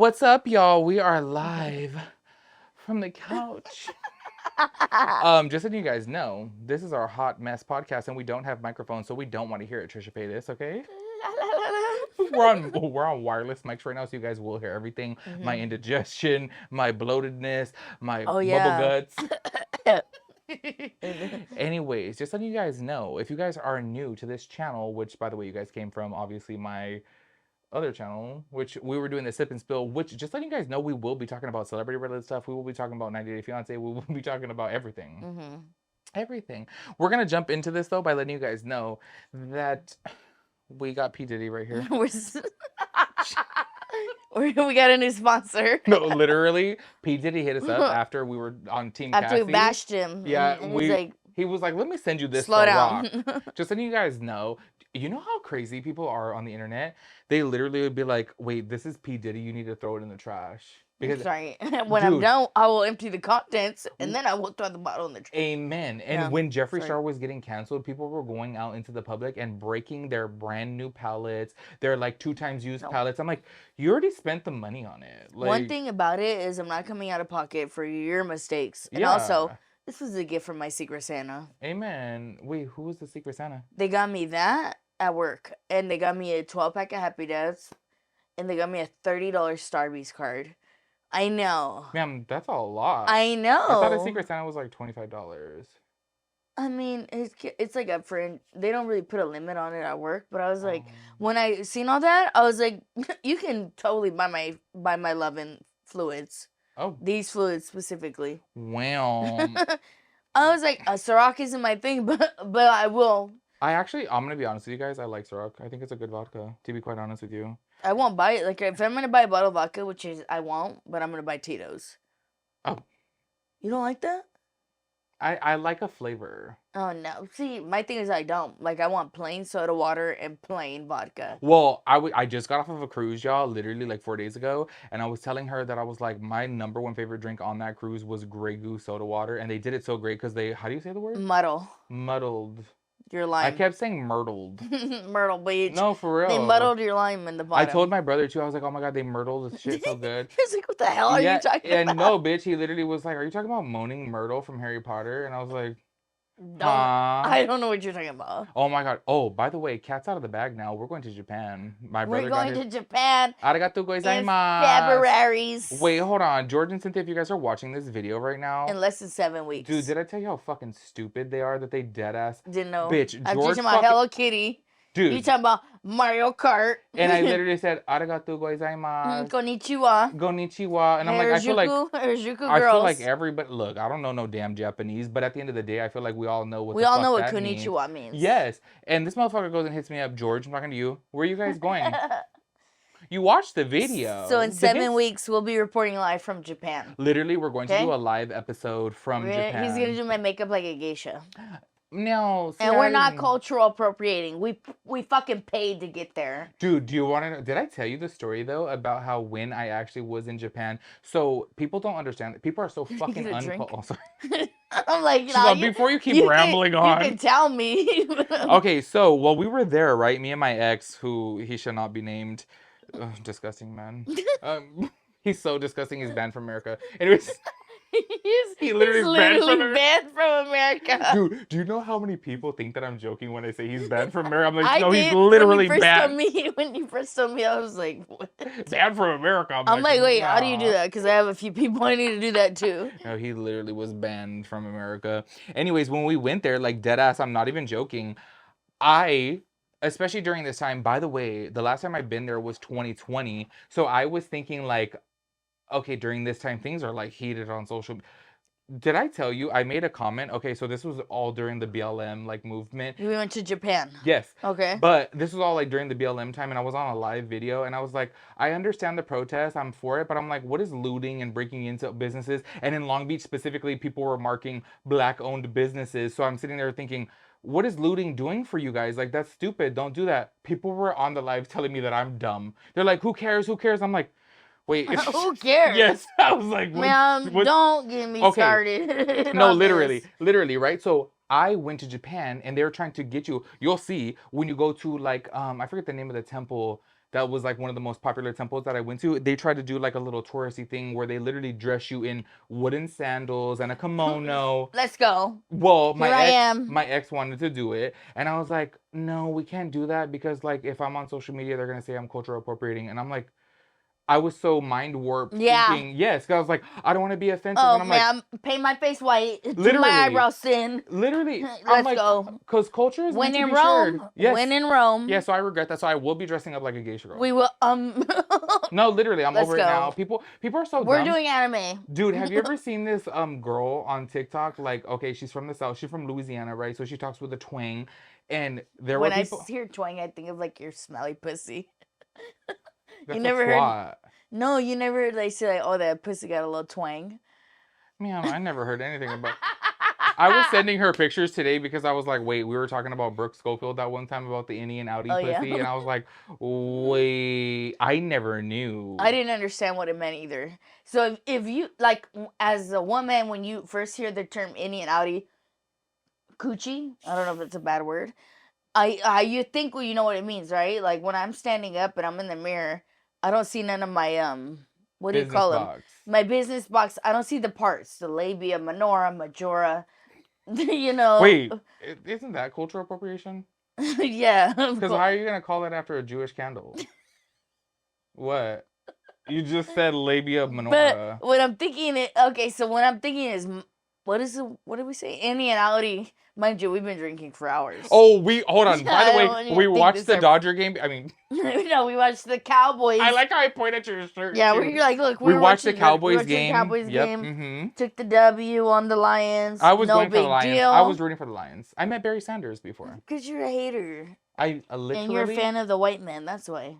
What's up, y'all? We are live from the couch. Just so you guys know, this is our hot mess podcast, and we don't have microphones, so we don't want to hear it, Trisha Paytas, okay? We're on wireless mics right now, so you guys will hear everything. My indigestion, my bloatedness, my bubble guts. Anyways, just so you guys know, if you guys are new to this channel, which by the way you guys came from obviously my other channel, which we were doing the sip and spill, which just letting you guys know, we will be talking about celebrity related stuff. We will be talking about 90 Day Fiance. We will be talking about everything. Everything. We're gonna jump into this though by letting you guys know that we got P. Diddy right here. We got a new sponsor. No, literally, P. Diddy hit us up after we were on Team Cassie. After we bashed him. Yeah, and he was like, let me send you this slow for down. rock. Just letting you guys know, you know how crazy people are on the internet? They literally would be like, wait, this is P. Diddy, you need to throw it in the trash. Because, sorry. When I'm done, I will empty the contents, and then I will throw the bottle in the trash. Amen. And when Jeffree Star was getting canceled, people were going out into the public and breaking their brand new palettes, their like 2 times used palettes. I'm like, you already spent the money on it. Like, one thing about it is I'm not coming out of pocket for your mistakes. And also, this was a gift from my Secret Santa. Amen. Wait, who was the Secret Santa? They got me that at work, and they got me a 12-pack of Happy Dads, and they got me a $30 Starbucks card. I know. Ma'am, that's a lot. I know. I thought a Secret Santa was like $25. I mean, it's like up for, they don't really put a limit on it at work, but I was like, when I seen all that, I was like, you can totally buy my loving fluids. Oh. These fluids specifically. Wow. I was like, Ciroc isn't my thing, but I will. I'm going to be honest with you guys. I like Ciroc. I think it's a good vodka, to be quite honest with you. I won't buy it. Like, if I'm going to buy a bottle of vodka, which is, I won't, but I'm going to buy Tito's. Oh. You don't like that? I like a flavor. Oh, no. See, my thing is I don't. Like, I want plain soda water and plain vodka. Well, I just got off of a cruise, y'all, literally like 4 days ago. And I was telling her that I was like, my #1 favorite drink on that cruise was Grey Goose soda water. And they did it so great because they, how do you say the word? Muddled. Your lime. I kept saying myrtled. Myrtle, but no, for real. They muddled your lime in the bottom. I told my brother too. I was like, oh my god, they myrtled this shit so good. He's like, what the hell are you talking about? And no, bitch, he literally was like, are you talking about Moaning Myrtle from Harry Potter? And I was like, I don't know what you're talking about. Oh my god. Oh, by the way, cat's out of the bag now. We're going to Japan. We're going to Japan. Arigatou gozaimasu. In February. Wait, hold on. George and Cynthia, if you guys are watching this video right now. In less than 7 weeks. Dude, did I tell you how fucking stupid they are that they dead ass? Didn't know. Bitch, I'm talking about Hello Kitty. Dude. You talking about Mario Kart. And I literally said, arigatou gozaimasu. Konnichiwa. Konnichiwa. And I'm like, I feel like, everybody, look, I don't know no damn Japanese, but at the end of the day, I feel like we all know what konnichiwa means. Yes. And this motherfucker goes and hits me up, George, I'm talking to you. Where are you guys going? You watched the video. So in 7 weeks, we'll be reporting live from Japan. Literally, we're going to do a live episode from Japan. He's going to do my makeup like a geisha. No, see, and we're not cultural appropriating. We fucking paid to get there. Dude, do you want to know? Did I tell you the story though about how when I actually was in Japan? So people don't understand that people are so fucking uncultured. I'm like, before you keep rambling on, you can tell me. Okay, so while we were there, right? Me and my ex, who he shall not be named, disgusting man. He's so disgusting. He's banned from America. Anyways. He's literally banned from America. Dude, do you know how many people think that I'm joking when I say he's banned from America? I'm like, no, he's literally banned. When you first told me, I was like, what? Banned from America. I'm like, wait, how do you do that? Because I have a few people I need to do that too. No, he literally was banned from America. Anyways, when we went there, like dead ass, I'm not even joking. Especially during this time, by the way, the last time I've been there was 2020. So I was thinking like, okay, during this time, things are like heated on social. Did I tell you, I made a comment? Okay, so this was all during the BLM like movement. We went to Japan. Yes. Okay. But this was all like during the BLM time, and I was on a live video, and I was like, I understand the protest, I'm for it, but I'm like, what is looting and breaking into businesses? And in Long Beach specifically, people were marking Black-owned businesses. So I'm sitting there thinking, what is looting doing for you guys? Like, that's stupid. Don't do that. People were on the live telling me that I'm dumb. They're like, who cares? Who cares? I'm like, wait. Who cares? Yes. I was like, ma'am, don't get me started. No, literally, right? So I went to Japan and they were trying to get you. You'll see when you go to like, I forget the name of the temple that was like one of the most popular temples that I went to. They tried to do like a little touristy thing where they literally dress you in wooden sandals and a kimono. Let's go. Well, Here I am. my ex wanted to do it, and I was like, no, we can't do that because like if I'm on social media, they're gonna say I'm cultural appropriating, and I'm like, I was so mind warped Yeah. thinking, yes, because I was like, I don't want to be offensive, Oh and I'm like, man, paint my face white, do literally, my eyebrows thin. literally, I'm Let's like, go. because culture is When meant to in be Rome, shared. Yes. when in Rome. Yeah, so I regret that. So I will be dressing up like a geisha girl. We will. No, literally, I'm Let's over it go. now. People are so We're dumb. doing anime. Dude, have you ever seen this girl on TikTok? Like, okay, she's from the South. She's from Louisiana, right? So she talks with a twang. And there When were people. I hear twang, I think of like your smelly pussy. That's You never a heard? twat. No, you never like say like, oh, that pussy got a little twang. Man, I never heard anything about. I was sending her pictures today because I was like, wait, we were talking about Brooke Schofield that one time about the Innie and Audi pussy, yeah. and I was like, wait, I never knew. I didn't understand what it meant either. So if you like, as a woman, when you first hear the term Innie and Audi, coochie, I don't know if it's a bad word. You think, well, you know what it means, right? Like when I'm standing up and I'm in the mirror, I don't see none of my what do you call them? My business box. I don't see the parts, the labia, minora, majora. You know. Wait, isn't that cultural appropriation? Yeah. Because how are you gonna call it after a Jewish candle? What? You just said labia minora. But what I'm thinking, okay, so what I'm thinking is, what did we say? Innie and Audi. Mind you, we've been drinking for hours. Oh, hold on. By the way, we watched the Dodger game. I mean, no, we watched the Cowboys. I like how I point at your shirt. Yeah, too. we're like, look, we watched the Cowboys game. Cowboys yep. game. Mm-hmm. Took the W on the Lions. I was no going for big the Lions. deal. I was rooting for the Lions. I met Barry Sanders before. Because you're a hater. I literally. And you're a fan of the white man. That's why.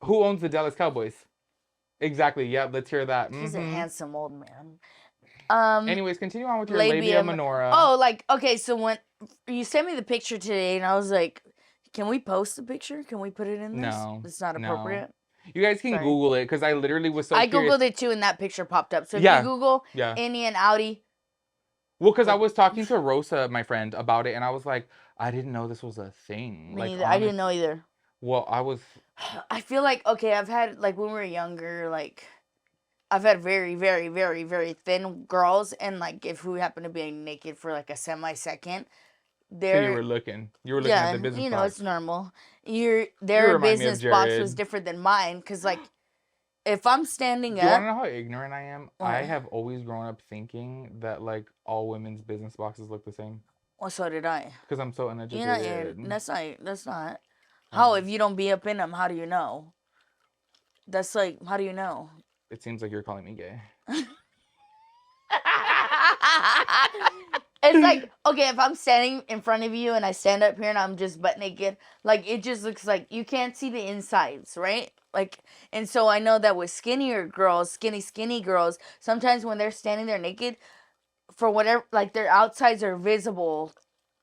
Who owns the Dallas Cowboys? Exactly. Yep. Let's hear that. He's a handsome old man. Anyways, continue on with your labia minora. Oh, like, okay, so when you sent me the picture today, and I was like, can we post the picture? Can we put it in this? No. It's not appropriate? No. You guys can Google it, because I literally was so curious. I Googled it, too, and that picture popped up. So if you Google Innie and Audi. Well, because I was talking to Rosa, my friend, about it, and I was like, I didn't know this was a thing. Me neither. I didn't know either. Well, I feel like, okay, I've had, like, when we were younger, like, I've had very, very, very, very thin girls, and, like, if we happen to be naked for, like, a semi-second, so you were looking at the business box. It's normal. Their business box was different than mine, because, like, if I'm standing up... Do you want to know how ignorant I am? I have always grown up thinking that, like, all women's business boxes look the same. Well, so did I. Because I'm so uneducated. That's not. How, if you don't be up in them, how do you know? That's like, how do you know? It seems like you're calling me gay. It's like, okay, if I'm standing in front of you and I stand up here and I'm just butt naked, like, it just looks like you can't see the insides, right? Like, and so I know that with skinnier girls, skinny girls, sometimes when they're standing there naked, for whatever, like, their outsides are visible,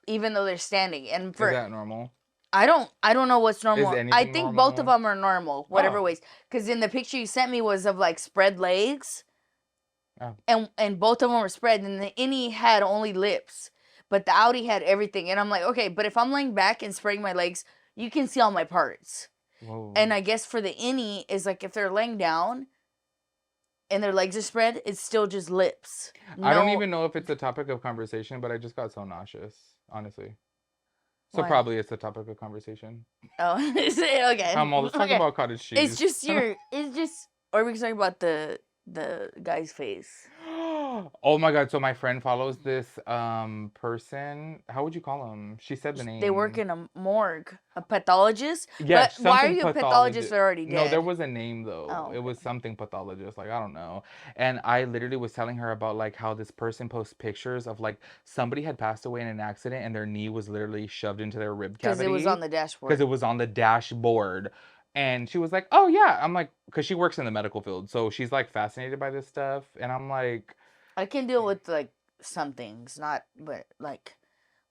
even though they're standing. And for, is that normal? I don't know what's normal. I think normal? both of them are normal, whatever ways. Because in the picture you sent me was of, like, spread legs. Oh. And both of them were spread. And the Innie had only lips. But the Audi had everything. And I'm like, okay, but if I'm laying back and spreading my legs, you can see all my parts. Whoa. And I guess for the Innie is, like, if they're laying down and their legs are spread, it's still just lips. I don't even know if it's a topic of conversation, but I just got so nauseous, honestly. So Why? Probably it's a topic of conversation. Oh, okay. Let's talk about cottage cheese. It's just or we can talk about the guy's face. Oh my god, so my friend follows this person. How would you call him? She said the name. They work in a morgue. A pathologist? Yes, but why are you a pathologist? They're already dead. No, there was a name though. Oh. It was something pathologist, like I don't know. And I literally was telling her about like how this person posts pictures of like somebody had passed away in an accident and their knee was literally shoved into their rib cavity. Because it was on the dashboard. Because it was on the dashboard. And she was like, oh yeah. I'm like, because she works in the medical field. So she's like fascinated by this stuff. And I'm like... I can deal with like some things, but like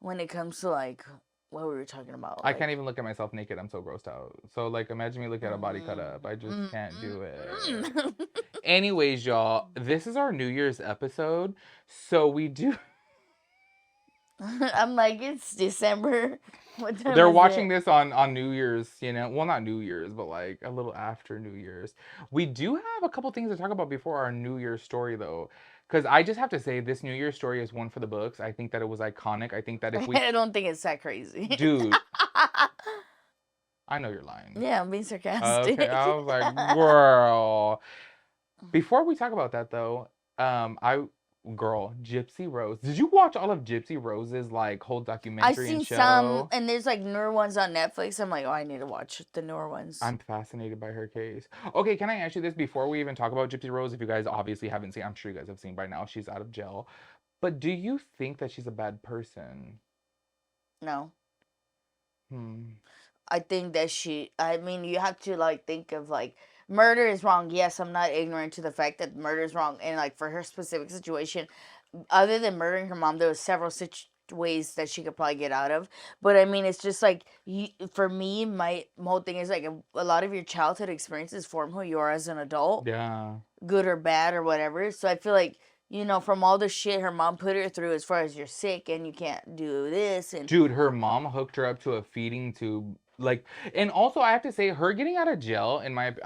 when it comes to like what we were talking about. I can't even look at myself naked. I'm so grossed out. So like imagine me look at a body cut up. I just can't do it. Anyways, y'all, this is our New Year's episode. So we do... I'm like, it's December. What time They're is watching it? this on New Year's, well, not New Year's, but like a little after New Year's. We do have a couple things to talk about before our New Year's story, though. Because I just have to say, this New Year's story is one for the books. I think that it was iconic. I think that if we. I don't think it's that crazy. Dude, I know you're lying. Yeah, I'm being Okay, sarcastic. I was like, girl. Before we talk about that, though, girl, Gypsy Rose. Did you watch all of Gypsy Rose's like whole I've documentary and seen some, show? and there's like newer ones on Netflix. I'm like, oh, I need to watch the newer ones. I'm fascinated by her case. Okay, can I ask you this before we even talk about Gypsy Rose? If you guys obviously haven't seen, I'm sure you guys have seen by now, she's out of jail. But do you think that she's a bad person? No. Hmm. I think that I mean, you have to like think of like murder is wrong. Yes, I'm not ignorant to the fact that murder is wrong. And like for her specific situation, other than murdering her mom, there was several ways that she could probably get out of. But I mean, it's just like, for me, my whole thing is like a lot of your childhood experiences form who you are as an adult, Yeah. good or bad or whatever. So I feel like, from all the shit her mom put her through as far as you're sick and you can't do this and Dude, her mom hooked her up to a feeding tube. Like, and also I have to say, her getting out of jail, like,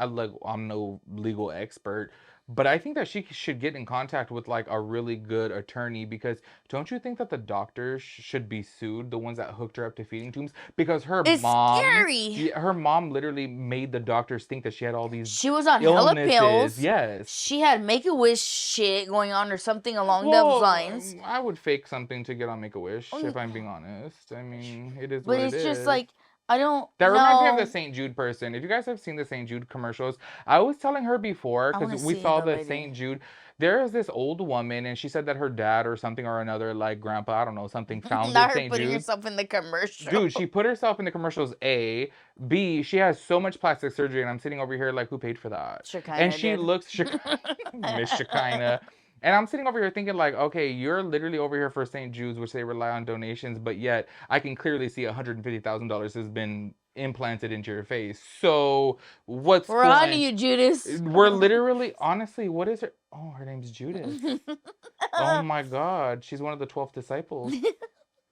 I'm no legal expert, but I think that she should get in contact with like a really good attorney, because don't you think that the doctors should be sued, the ones that hooked her up to feeding tubes? Because it's scary. her mom literally made the doctors think that she had all these She was on hella illnesses. pills. Yes. She had Make-A-Wish shit going on or something along those Well, lines. I would fake something to get on Make-A-Wish, if I'm being honest. I mean, it is what it is. But it's just like, I don't That reminds me of know. the St. Jude person. If you guys have seen the St. Jude commercials, I was telling her before, I wanna because we see saw the the lady. St. Jude. There is this old woman, and she said that her dad or something or another, like grandpa, I don't know, something, founded Not her St. putting Jude. herself in the commercial. Dude, she put herself in the commercials, A. B, she has so much plastic surgery, and I'm sitting over here like, who paid for that? Shekinah And she did. looks, Miss Shekinah. And I'm sitting over here thinking like, okay, you're literally over here for St. Jude's, which they rely on donations, but yet I can clearly see $150,000 has been implanted into your face. So what's We're on to you, Judas. We're literally, honestly, what is her? Oh, her name's Judas. Oh my God, she's one of the 12 disciples.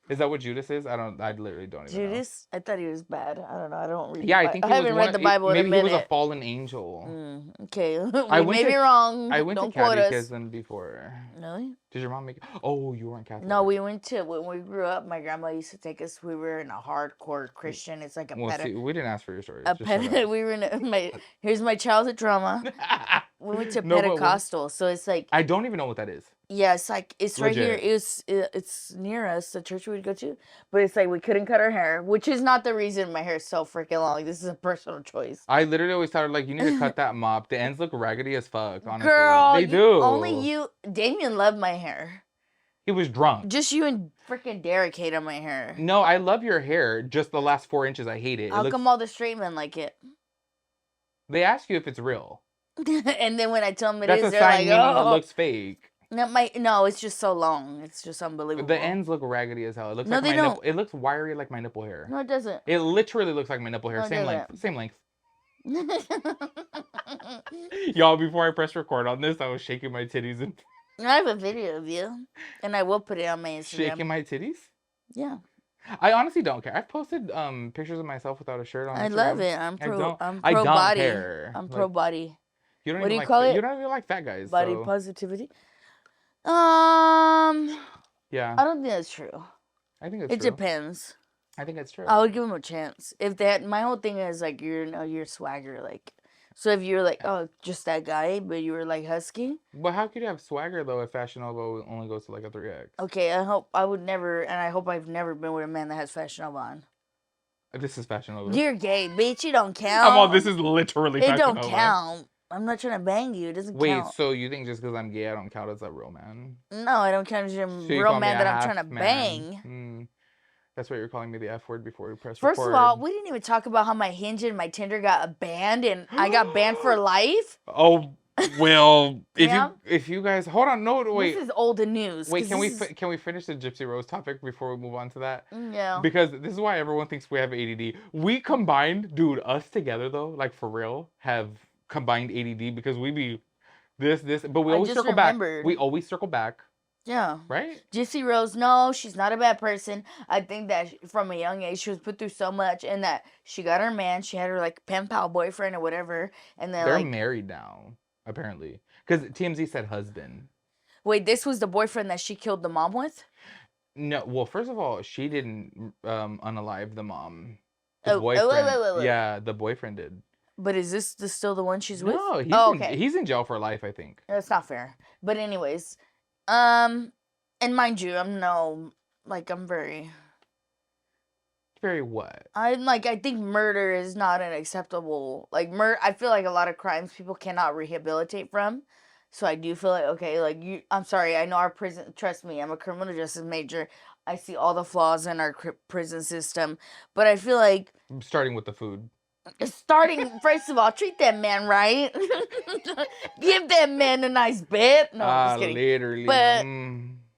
Is that what Judas is? I literally don't even know. Judas? I thought he was bad. I don't know. I don't read. Yeah, I think I haven't read the Bible in a minute. Maybe he was a fallen angel. Okay, I we went may to- be wrong. I went Don't to quote us. catechism before. Really? Did your mom make it? Oh, you weren't Catholic. No, we went to, when we grew up, my grandma used to take us. We were in a hardcore Christian. It's like a Well, see, we didn't ask for your story. we were in here's my childhood drama. We went to No, but Pentecostal, so it's like, I don't even know what that is. yeah, it's like, it's right here. Legit. It's near us, the church we would go to. But it's like we couldn't cut our hair, which is not the reason my hair is so freaking long. This is a personal choice. I literally always thought like, you need to cut that mop. The ends look raggedy as fuck. Honestly, Girl, they do. Only you, Damien loved my hair. He was drunk. Just you and freaking Derek hated my hair. No, I love your hair. Just the last 4 inches, I hate it. How come all the straight men like it? They ask you if it's real. And then when I tell them That's they're a sign like, meaning oh, it looks fake. No, it's just so long. It's just unbelievable. The ends look raggedy as hell. It looks No, like they my don't. nipple. It looks wiry like my nipple hair. No, it doesn't. It literally looks like my nipple hair. No, it Same doesn't. length. Same length. Y'all, before I press record on this, I was shaking my titties and I have a video of you, and I will put it on my Instagram. shaking my titties. Yeah. I honestly don't care. I've posted pictures of myself without a shirt on Instagram. I love it. I'm pro I don't body. care. I'm pro body. You don't What even do you like call it? You don't even like fat guys. Body so. positivity. Yeah. I don't think that's true. I think it's It true. depends. I think it's true. I would give them a chance. If that, my whole thing is like you're swagger, like. So if you're like, oh, just that guy, but you were like husky. But how could you have swagger though if Fashion Nova only goes to like a 3X? Okay, I hope I've never been with a man that has Fashion Nova on. This is Fashion Nova. You're gay, bitch. You don't count. Come on, this is literally It Fashion don't Nova. count. I'm not trying to bang you. It doesn't Wait, count. so you think just because I'm gay, I don't count as a real man? No, I don't count as a So you real call me man a that I'm half trying to man. bang. That's why you're calling me the F word before we press First record. of all, we didn't even talk about how my Hinge and my Tinder got banned, and I got banned for life. Oh, well, Yeah? if you guys hold on, no, wait. This is old news. Wait, can we finish the Gypsy Rose topic before we move on to that? Yeah. Because this is why everyone thinks we have ADD. We combined, dude, us together though, like for real, have combined ADD because we be this, but we always circle back. We always circle back. Yeah. right? Gypsy Rose, no, she's not a bad person. I think that from a young age she was put through so much, and that she got her man. She had her like pen pal boyfriend or whatever, and then They're like, married now, apparently, because TMZ said husband. wait, this was the boyfriend that she killed the mom with? No, well, first of all, she didn't unalive the mom. The Oh, wait, boyfriend, wait, wait, wait. yeah, the boyfriend did. But is this still the one she's with? No, Oh, okay. he's in jail for life, I think. That's not fair. But anyways, and mind you, I'm very. Very what? I think murder is not an acceptable I feel like a lot of crimes people cannot rehabilitate from. So I do feel like, okay, like I'm sorry, I know our prison, trust me, I'm a criminal justice major. I see all the flaws in our prison system, but I feel like Starting with the food. starting first of all, treat that man right. Give that man a nice bed. No, I'm just kidding. Literally. But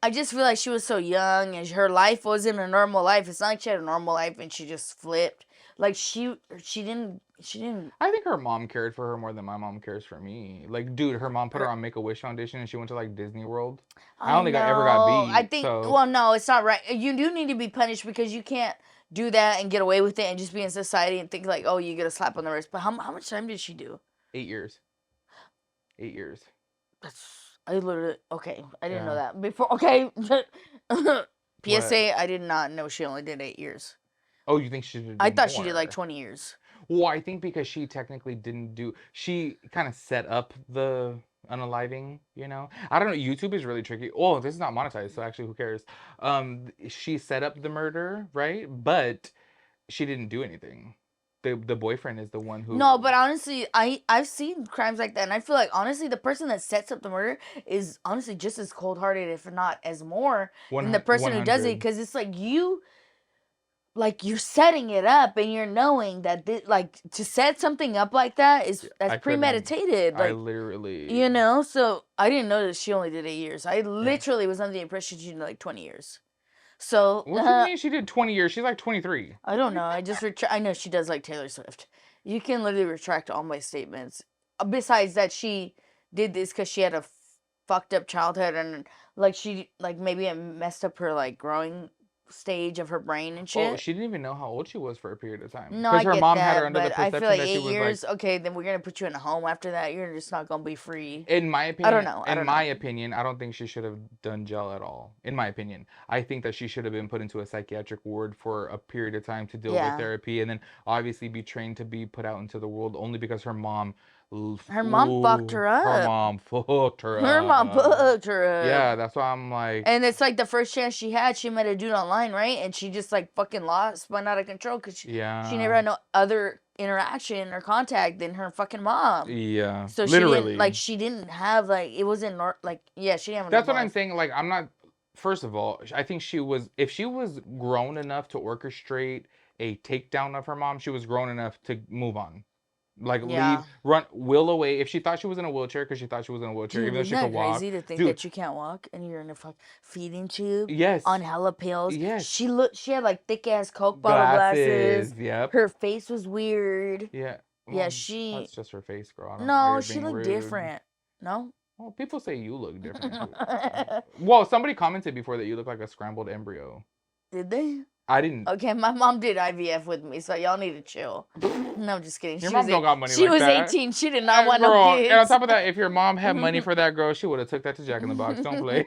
I just feel like she was so young and her life wasn't a normal life. It's not like she had a normal life and she just flipped. Like she didn't. I think her mom cared for her more than my mom cares for me. Like, dude, her mom put her on Make-A-Wish Foundation and she went to like Disney World. I don't think I ever got beat. I think, so. well, no, it's not right. You do need to be punished because you can't do that and get away with it and just be in society and think like, oh, you get a slap on the wrist. But how much time did she do? 8 years. 8 years. I literally, okay, I didn't know that before. Okay. PSA, I did not know she only did 8 years. Oh, you think she did I thought more? she did like 20 years. Well, I think because she technically didn't do, she kind of set up the unaliving, you know? I don't know, YouTube is really tricky. Oh, this is not monetized, so actually who cares? She set up the murder, right? But she didn't do anything. The boyfriend is the one who. No, but honestly, I've seen crimes like that, and I feel like honestly the person that sets up the murder is honestly just as cold hearted, if not as more, than the person who does it, because it's like you're setting it up and you're knowing that to set something up like that that's premeditated. I literally. So I didn't know that she only did 8 years. I literally was under the impression she did like 20 years. So what do you mean she did 20 years? She's like 23. I don't know. I just I know she does like Taylor Swift. You can literally retract all my statements. Besides that, she did this because she had a fucked up childhood and she maybe it messed up her growing stage of her brain and shit. Oh, she didn't even know how old she was for a period of time. No, I her get mom that, had her under the but I perception feel like that she 8 was years. Okay, then we're gonna put you in a home after that. You're just not gonna be free. In my opinion, I don't know. In my opinion, I don't think she should have done jail at all. In my opinion, I think that she should have been put into a psychiatric ward for a period of time to deal with therapy, and then obviously be trained to be put out into the world. Only because her mom. Her mom fucked her up. Her mom fucked her up. Her mom fucked her up. Yeah, that's why I'm like. And it's like the first chance she had, she met a dude online, right? And she just fucking spun out of control because she never had no other interaction or contact than her fucking mom. Yeah. So literally. she didn't have it wasn't she didn't have. That's what I'm saying. Like, I'm not. First of all, I think if she was grown enough to orchestrate a takedown of her mom, she was grown enough to move on. Leave, run, will away. If she thought she was in a wheelchair, because she thought she was in a wheelchair, even though she could walk. Crazy to think that you can't walk and you're in a feeding tube. Yes. On hella pills. Yes. She had thick ass Coke bottle glasses. Yep. Her face was weird. Yeah. Well, that's just her face, girl. No, she looked different. No. Well, people say you look different. Well, somebody commented before that you look like a scrambled embryo. Did they? I didn't. Okay, my mom did IVF with me, so y'all need to chill. No, I'm just kidding. Your mom don't got money She was 18. She did not want no kids. And on top of that, if your mom had money for that girl, she would have took that to Jack in the Box. Don't play.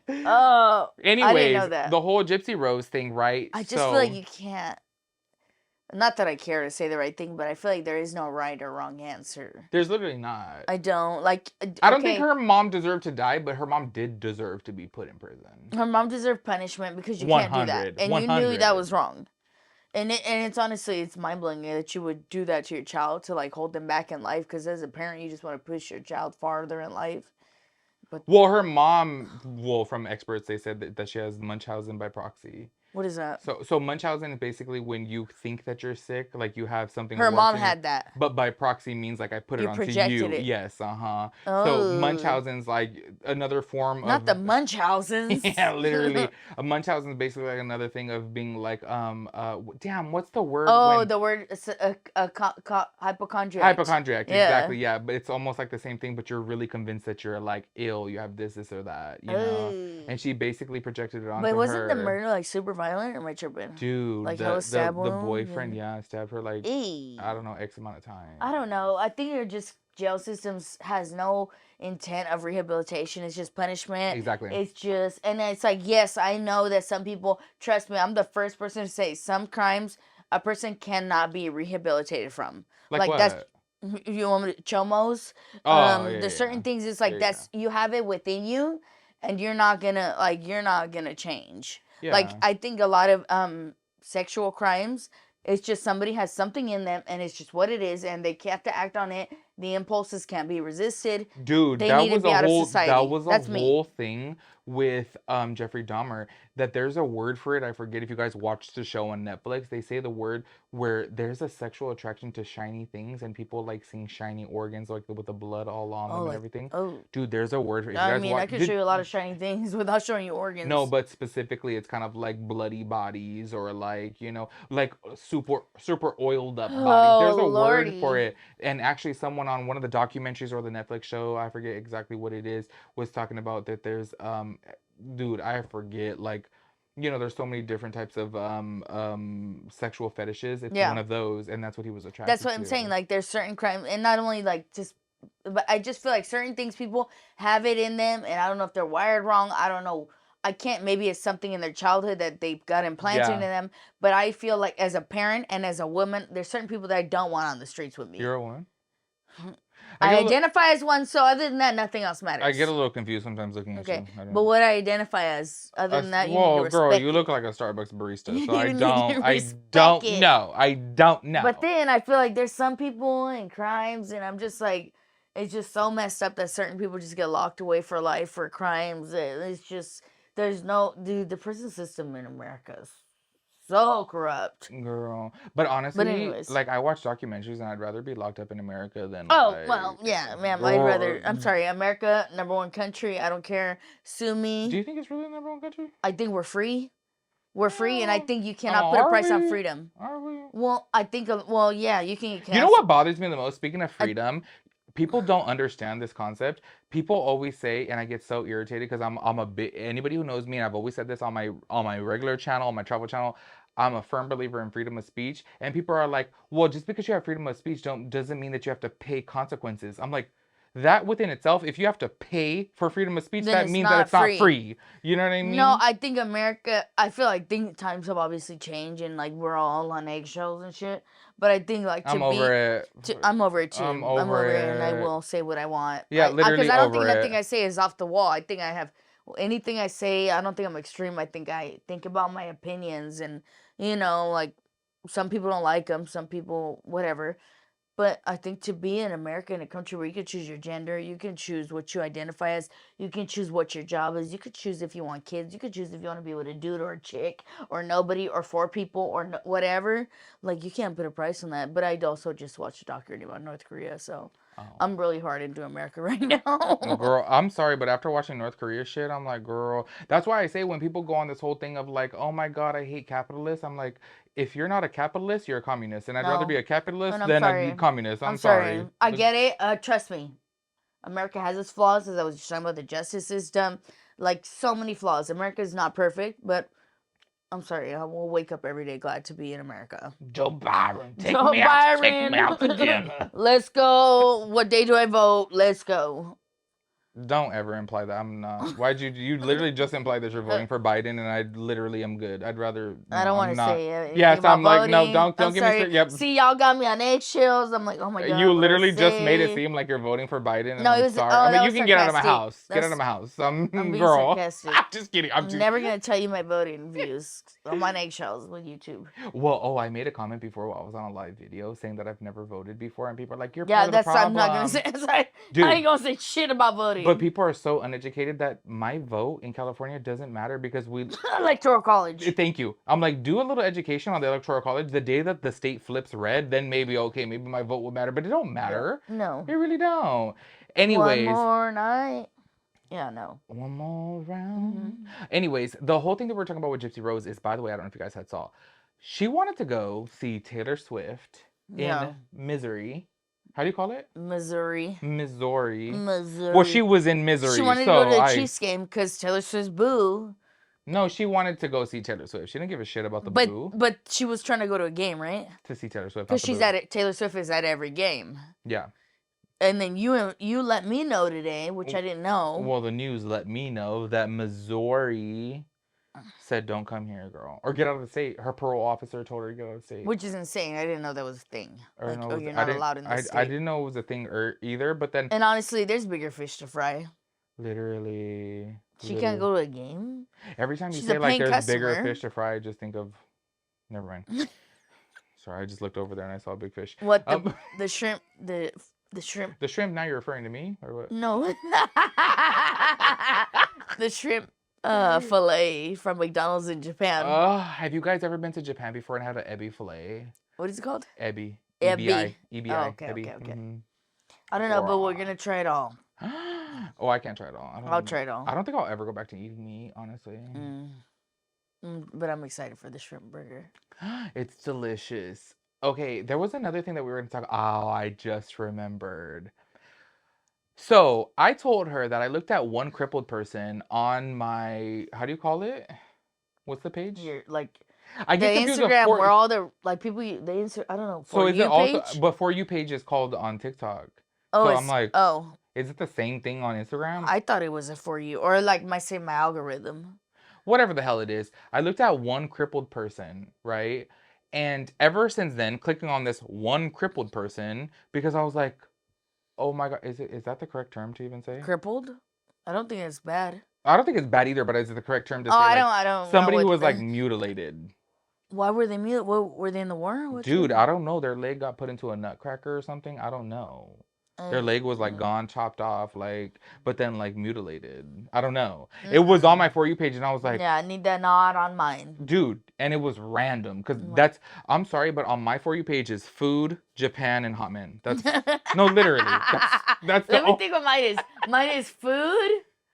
Oh. Anyways, I didn't know that. The whole Gypsy Rose thing, right? I just feel like you can't. Not that I care to say the right thing, but I feel like there is no right or wrong answer. There's literally not. I don't I don't think her mom deserved to die, but her mom did deserve to be put in prison. Her mom deserved punishment because you can't do that, and 100. You knew that was wrong. And it's honestly, it's mind blowing that you would do that to your child to hold them back in life. Because as a parent, you just want to push your child farther in life. But her mom, from experts, they said that she has Munchausen by proxy. What is that? So Munchausen is basically when you think that you're sick, like you have something Her working, mom had that. but by proxy means like I put it You onto projected you. it. Yes, so Oh. Munchausen's like another form Not of the Munchausens. yeah, literally. A Munchausen is basically like another thing of being like damn, what's the word Oh, when the word hypochondriac. hypochondriac, Yeah. exactly, yeah, but it's almost like the same thing, but you're really convinced that you're like ill, you have this or that, you know. Oh. And she basically projected it But onto wasn't the her. murder like super violent, or am I tripping? Dude, Like hella stab the wound? boyfriend, yeah, stabbed her like I don't know, X amount of time. I don't know. I think your just jail systems has no intent of rehabilitation. It's just punishment. Exactly. It's just, and it's like, yes, I know that some people, trust me, I'm the first person to say some crimes a person cannot be rehabilitated from. Like Like what? that's, you want me to, chomos? Oh, yeah, There's certain yeah. things, it's like Yeah, that's, you have it within you and you're not gonna change. yeah. Like, Yeah. I think a lot of sexual crimes, it's just somebody has something in them and it's just what it is and they have to act on it. The impulses can't be resisted. Dude, They that need to was be a out of whole society. that was a That's me. whole thing with Jeffrey Dahmer, that there's a word for it. I forget if you guys watched the show on Netflix. They say the word where there's a sexual attraction to shiny things and people like seeing shiny organs like with the blood all on them and everything. Oh. Dude, there's a word for it. If you I guys mean, I could show you a lot of shiny things without showing you organs. No, but specifically it's kind of like bloody bodies or like, you know, like super oiled up bodies. There's a word for Lordy. it. And actually someone on one of the documentaries or the Netflix show, I forget exactly what it is, was talking about that there's dude, I forget, like, you know, there's so many different types of sexual fetishes. It's Yeah. one of those, and that's what he was attracted That's what I'm saying. Like, there's certain crimes, and not only like just, but I just feel like certain things people have it in them, and I don't know if they're wired wrong. I don't know. I can't. Maybe it's something in their childhood that they got implanted in them. But I feel like as a parent and as a woman, there's certain people that I don't want on the streets with me. You're a woman? I identify as one, so other than that, nothing else matters. I get a little confused sometimes looking at you. Okay, but what I identify as, other than that, you need to respect girl, you it. look like a Starbucks barista, so You I need to don't respect it. know. I don't know. But then I feel like there's some people and crimes, and I'm just like, it's just so messed up that certain people just get locked away for life for crimes. It's just, there's no, dude, the prison system in America is so corrupt. Girl. But honestly, anyways. like, I watch documentaries and I'd rather be locked up in America than Oh, like, well, yeah, ma'am, I'd rather, I'm sorry, America, #1 country, I don't care, sue me. Do you think it's really the #1 country? I think we're free. We're free, and I think you cannot Oh, put a are price on we? freedom. Are we? Well, I think, well, yeah, you can. You know what bothers me the most? Speaking of freedom, people don't understand this concept. People always say, and I get so irritated because I'm a bit, anybody who knows me, and I've always said this on my regular channel, on my travel channel, I'm a firm believer in freedom of speech. And people are like, well, just because you have freedom of speech doesn't mean that you have to pay consequences. I'm like, that within itself, if you have to pay for freedom of speech, Then that it's means not that it's not free. free. You know what I mean? No, I think America, I feel like times have obviously changed and like we're all on eggshells and shit. But I think like I'm over it. I'm over it too. I'm over it, and I it. will say what I want. Yeah, literally Because I don't think over nothing it. I say is off the wall. I think I have anything I say. I don't think I'm extreme. I think about my opinions, and you know, like some people don't like them, some people whatever. But I think to be in America, in a country where you can choose your gender, you can choose what you identify as, you can choose what your job is, you could choose if you want kids, you could choose if you want to be with a dude or a chick or nobody or 4 people or whatever. Like, you can't put a price on that. But I'd also just watched a documentary about North Korea, so I'm really hard into America right now. Girl, I'm sorry, but after watching North Korea shit, I'm like, girl. That's why I say when people go on this whole thing of like, oh my God, I hate capitalists. I'm like, if you're not a capitalist, you're a communist, and I'd rather be a capitalist than a communist. I'm sorry. I get it. Trust me. America has its flaws, as I was just talking about the justice system. Like, so many flaws. America is not perfect, but I'm sorry. I will wake up every day glad to be in America. Joe Byron, take me out to dinner. Let's go. What day do I vote? Let's go. Don't ever imply that I'm not. Why'd you literally just implied that you're voting for Biden, and I literally am good. I'd rather. No, I don't want to say anything so I'm like, voting. no, don't I'm get me started. Yep. See, y'all got me on eggshells. I'm like, oh my God. You literally just made it seem like you're voting for Biden. And No, I'm it was. sorry. Oh, I mean, that you was can get out of my sarcastic. house. Get out of my house. I'm being girl. sarcastic. I'm just kidding. I'm never gonna tell you my voting views. I'm on eggshells with YouTube. Well, I made a comment before while I was on a live video saying that I've never voted before, and people are like, "You're Yeah, part of the problem." I'm not gonna say. Sorry, Dude, I ain't gonna say shit about voting. Audi. But people are so uneducated that my vote in California doesn't matter because we... Electoral college. Thank you. I'm like, do a little education on the electoral college. The day that the state flips red, then maybe, okay, maybe my vote will matter. But it don't matter. No. It really don't. One Anyways... more night. Yeah, no. One more round. Anyways, the whole thing that we're talking about with Gypsy Rose is, by the way, I don't know if you guys had saw. She wanted to go see Taylor Swift in Missouri. How do you call it? Missouri. Well, she was in Missouri. She wanted to go to the Chiefs game because Taylor Swift's boo. No, she wanted to go see Taylor Swift. She didn't give a shit about the boo. But she was trying to go to a game, right? To see Taylor Swift. Because she's at it. Taylor Swift is at every game. Yeah. And then you let me know today, which I didn't know. Well, the news let me know that Missouri said, don't come here, girl. Or get out of the state. Her parole officer told her to get out of the state. Which is insane. I didn't know that was a thing. You're not allowed in the state. I didn't know it was a thing either, but then... And honestly, there's bigger fish to fry. Literally. She can't go to a game? Every time you say, like, there's bigger fish to fry, I just think of... Never mind. Sorry, I just looked over there and I saw a big fish. What, the shrimp... The shrimp. The shrimp, now you're referring to me? Or what? No. The shrimp fillet from McDonald's in Japan. Have you guys ever been to Japan before and had an ebi fillet? What is it called? Ebi. Ebi. EBI. Oh, okay. Mm-hmm. I don't know, but we're going to try it all. Oh, I can't try it all. I'll try it all. I don't think I'll ever go back to eating meat, honestly. But I'm excited for the shrimp burger. It's delicious. Okay, there was another thing that we were going to talk. Oh, I just remembered. So I told her that I looked at one crippled person on my, how do you call it? What's the page? I get the Instagram where all the people, I don't know. So is it also, but For You page is called on TikTok. Oh, so I'm like, is it the same thing on Instagram? I thought it was a For You, or like my algorithm. Whatever the hell it is. I looked at one crippled person, right? And ever since then, clicking on this one crippled person, because I was like, oh my God, is that the correct term to even say? Crippled? I don't think it's bad. I don't think it's bad either, but is it the correct term to say? I don't somebody who was like mutilated. Why were they mutilated? Were they in the war? Dude, I don't know. Their leg got put into a nutcracker or something. I don't know. Their leg was like gone, chopped off, like, but then like mutilated. I don't know. It was on my For You page and I was like, yeah, I need that not on mine. Dude, and it was random because I'm sorry, but on my For You page is food, Japan, and hot men. That's, no, literally. That's Let me think what mine is. Mine is food.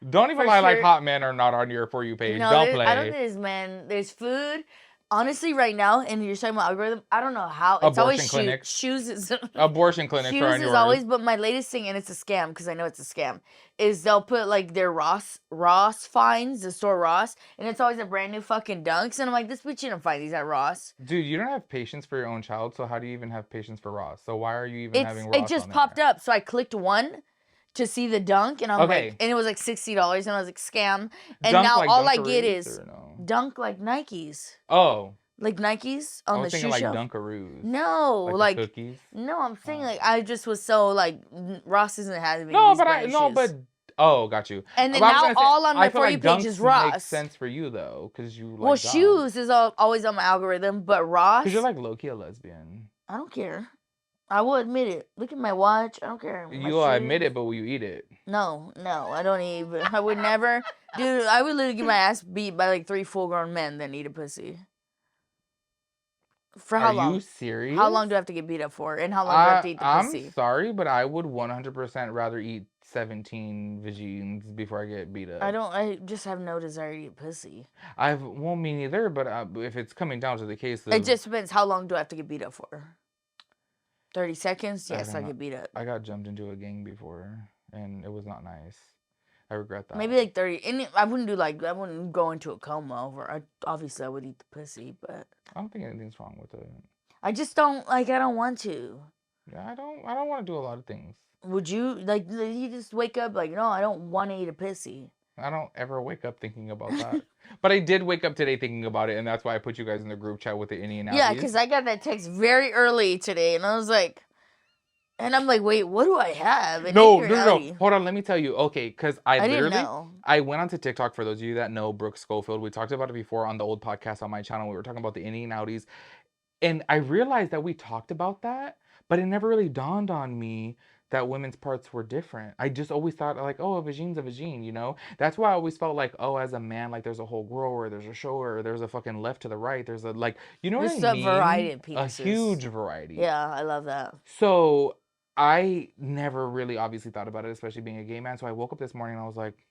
Don't even lie like hot men are not on your For You page. No, don't play. I don't think there's men. There's food. Honestly, right now, and you're talking about algorithm, I don't know how. It's always clinics. Shoes. Abortion clinics are on yours. Shoes is always, but my latest thing, and it's a scam because I know it's a scam, is they'll put like their Ross finds, the store Ross, and it's always a brand new fucking Dunks, and I'm like, this bitch didn't find these at Ross. Dude, you don't have patience for your own child, so how do you even have patience for Ross? So why are you even having Ross? It just popped up, so I clicked one to see the Dunk, and I'm like, and it was like $60, and I was like, scam, and Dunk now like all I get is Dunk like Nikes. Oh. Like Nikes on the shoe like shelf? Dunkaroos. No, like cookies. No, I'm saying like I just was so like Ross isn't having oh, got you. And then now all on my For You page is Ross. Makes sense for you though, because you like. Well, shoes is always on my algorithm, but Ross. Because you're like low key a lesbian. I don't care. I will admit it. Look at my watch. I don't care. You will admit it, but will you eat it? No, I don't even. I would never, dude. I would literally get my ass beat by like 3 full-grown men than eat a pussy. For how long? Are you serious? How long do I have to get beat up for? And how long do I have to eat the pussy? I'm sorry, but I would 100% rather eat 17 vagines before I get beat up. I just have no desire to eat pussy. Well, me neither, but if it's coming down to the case of... It just depends. How long do I have to get beat up for? 30 seconds? Yes, I get beat up. I got jumped into a gang before, and it was not nice. I regret that. Maybe like 30. And I wouldn't go into a coma over. Obviously, I would eat the pussy, but I don't think anything's wrong with it. I just don't I don't want to. Yeah, I don't want to do a lot of things. Would you you just wake up like, no, I don't want to eat a pussy? I don't ever wake up thinking about that. But I did wake up today thinking about it, and that's why I put you guys in the group chat with the Innie and Audi. Yeah, because I got that text very early today, and I was like. And I'm like, wait, what do I have? No. Hold on, let me tell you. Okay, because I literally, didn't know. I went onto TikTok, for those of you that know Brooke Schofield. We talked about it before on the old podcast on my channel. We were talking about the Innie and Audis. And I realized that we talked about that, but it never really dawned on me that women's parts were different. I just always thought like, oh, a vagine's a vagine, you know? That's why I always felt like, oh, as a man, like there's a whole grower, there's a shower, there's a fucking left to the right, there's a like, you know what I Just a variety mean? of A penises. huge variety. Yeah, I love that. So I never really obviously thought about it, especially being a gay man. So I woke up this morning and I was like,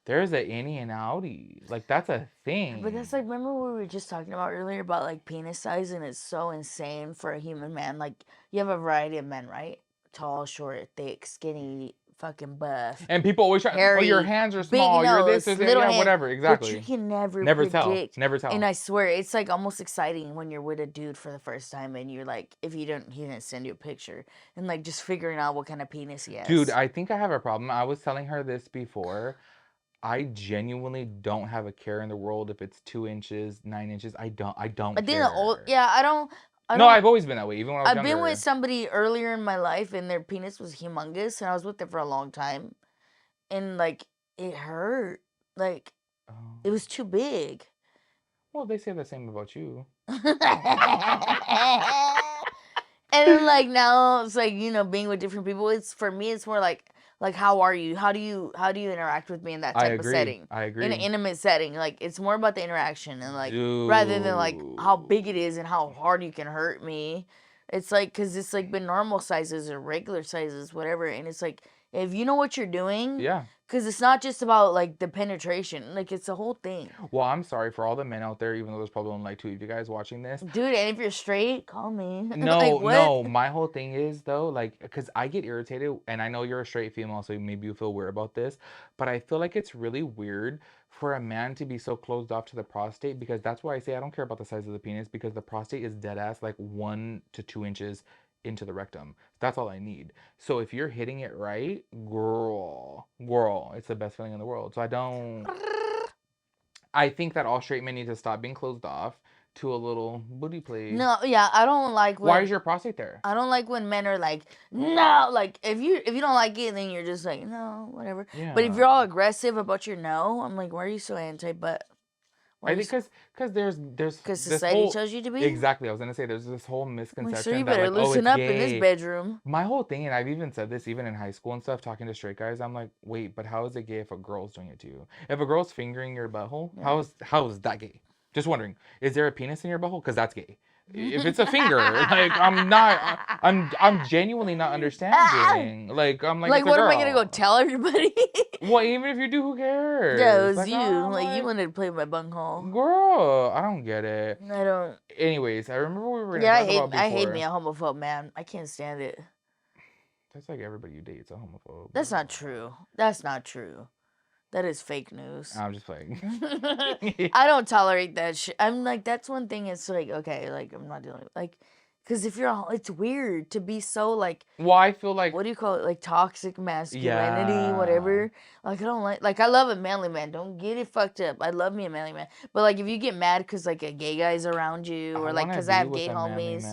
there's a Innie and Audi. Like that's a thing. But that's like, remember what we were just talking about earlier about like penis size, and it's so insane for a human man. Like, you have a variety of men, right? Tall, short, thick, skinny, fucking buff, And people always try, oh, your hairy, hands are big small, you're this, nose, this, little yeah, hands. whatever, But exactly. you can never Never tell. predict. Never tell. And I swear, it's like almost exciting when you're with a dude for the first time, and you're like, if he didn't send you a picture, and like just figuring out what kind of penis he has. Dude, I think I have a problem. I was telling her this before. I genuinely don't have a care in the world if it's 2 inches, 9 inches. I don't But then care. I don't. No, I've always been that way, even when I was I've younger. been with somebody earlier in my life, and their penis was humongous, and I was with them for a long time, and like it hurt, like it was too big. Well, they say the same about you. And then like now it's like, being with different people. It's for me. It's more like how are you? How do you interact with me in that type of setting? I agree. In an intimate setting, like it's more about the interaction and like rather than like how big it is and how hard you can hurt me. It's like because it's like been normal sizes or regular sizes, whatever, and it's like if you know what you're doing, Yeah. Because it's not just about like the penetration, like it's the whole thing. Well, I'm sorry for all the men out there, even though there's probably only like 2 of you guys watching this. Dude, and if you're straight, call me. No, like, no. My whole thing is though, like, because I get irritated, and I know you're a straight female, so maybe you feel weird about this, but I feel like it's really weird for a man to be so closed off to the prostate, because that's why I say I don't care about the size of the penis, because the prostate is dead ass like 1 to 2 inches into the rectum. That's all I need. So if you're hitting it right, girl, it's the best feeling in the world. So I think that all straight men need to stop being closed off to a little booty play. No, yeah, I don't like when, why is your prostate there? I don't like when men are like, no, like if you don't like it, then you're just like, no, whatever. Yeah. But if you're all aggressive about your no, I'm like, why are you so anti-butt? I think because there's because society tells you to be. Exactly, I was gonna say there's this whole misconception Like, so you that better like, loosen oh, up it's in this gay. bedroom. My whole thing, and I've even said this even in high school and stuff, talking to straight guys, I'm like, wait, but how is it gay if a girl's doing it to you? If a girl's fingering your butthole, Yeah. how is that gay? Just wondering, is there a penis in your butthole? Because that's gay. If it's a finger, like I'm genuinely not understanding. Like I'm like what am I gonna go tell everybody? Well, even if you do, who cares? Yeah, it was like, you. Oh, like you wanted to play my bunghole. Girl, I don't get it. I don't. Anyways, I remember we were gonna talk about before. I hate me a homophobe, man. I can't stand it. That's like everybody you date's a homophobe. That's not true. That's not true. That is fake news. I'm just playing. I don't tolerate that shit. I'm like, that's one thing. It's like, okay, like I'm not dealing with like, because if you're, it's weird to be so like. Well, I feel like. What do you call it? Like toxic masculinity, whatever. Like I don't like I love a manly man. Don't get it fucked up. I love me a manly man. But like if you get mad because like a gay guy's around you, or like because I have gay homies.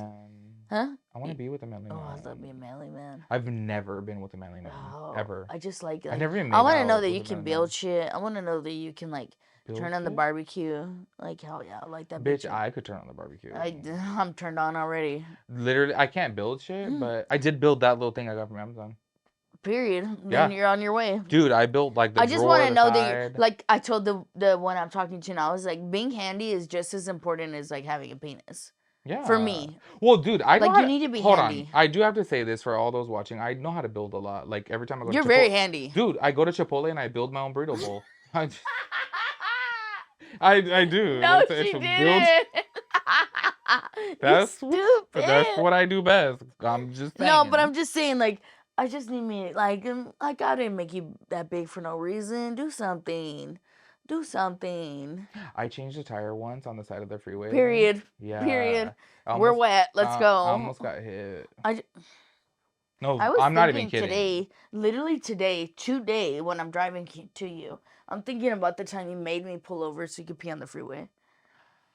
Huh? I want to be with a manly man. Oh, I love me a manly man. I've never been with a manly man. Ever. I just like I never even I want to know that you can build shit. I want to know that you can like turn on the barbecue. Like, hell yeah, I like that. Bitch, I could turn on the barbecue. I'm turned on already. Literally, I can't build shit, but I did build that little thing I got from Amazon. Period. Then you're on your way. Dude, I built like the I just want to know that you're, like I told the one I'm talking to now, I was like, being handy is just as important as like having a penis. Yeah. For me. Well, dude, I like you need to be handy. Hold on. I do have to say this for all those watching. I know how to build a lot. Like every time I go You're to very handy. Dude, I go to Chipotle and I build my own burrito bowl. I do. No, she didn't. That's what I do best. I'm just saying. No, but I'm just saying, like, I just need me, like I didn't make you that big for no reason. Do something. Do something. I changed a tire once on the side of the freeway. Period. Yeah. We're wet. Let's go. I almost got hit. No, I'm not even kidding. Literally today, when I'm driving to you, I'm thinking about the time you made me pull over so you could pee on the freeway.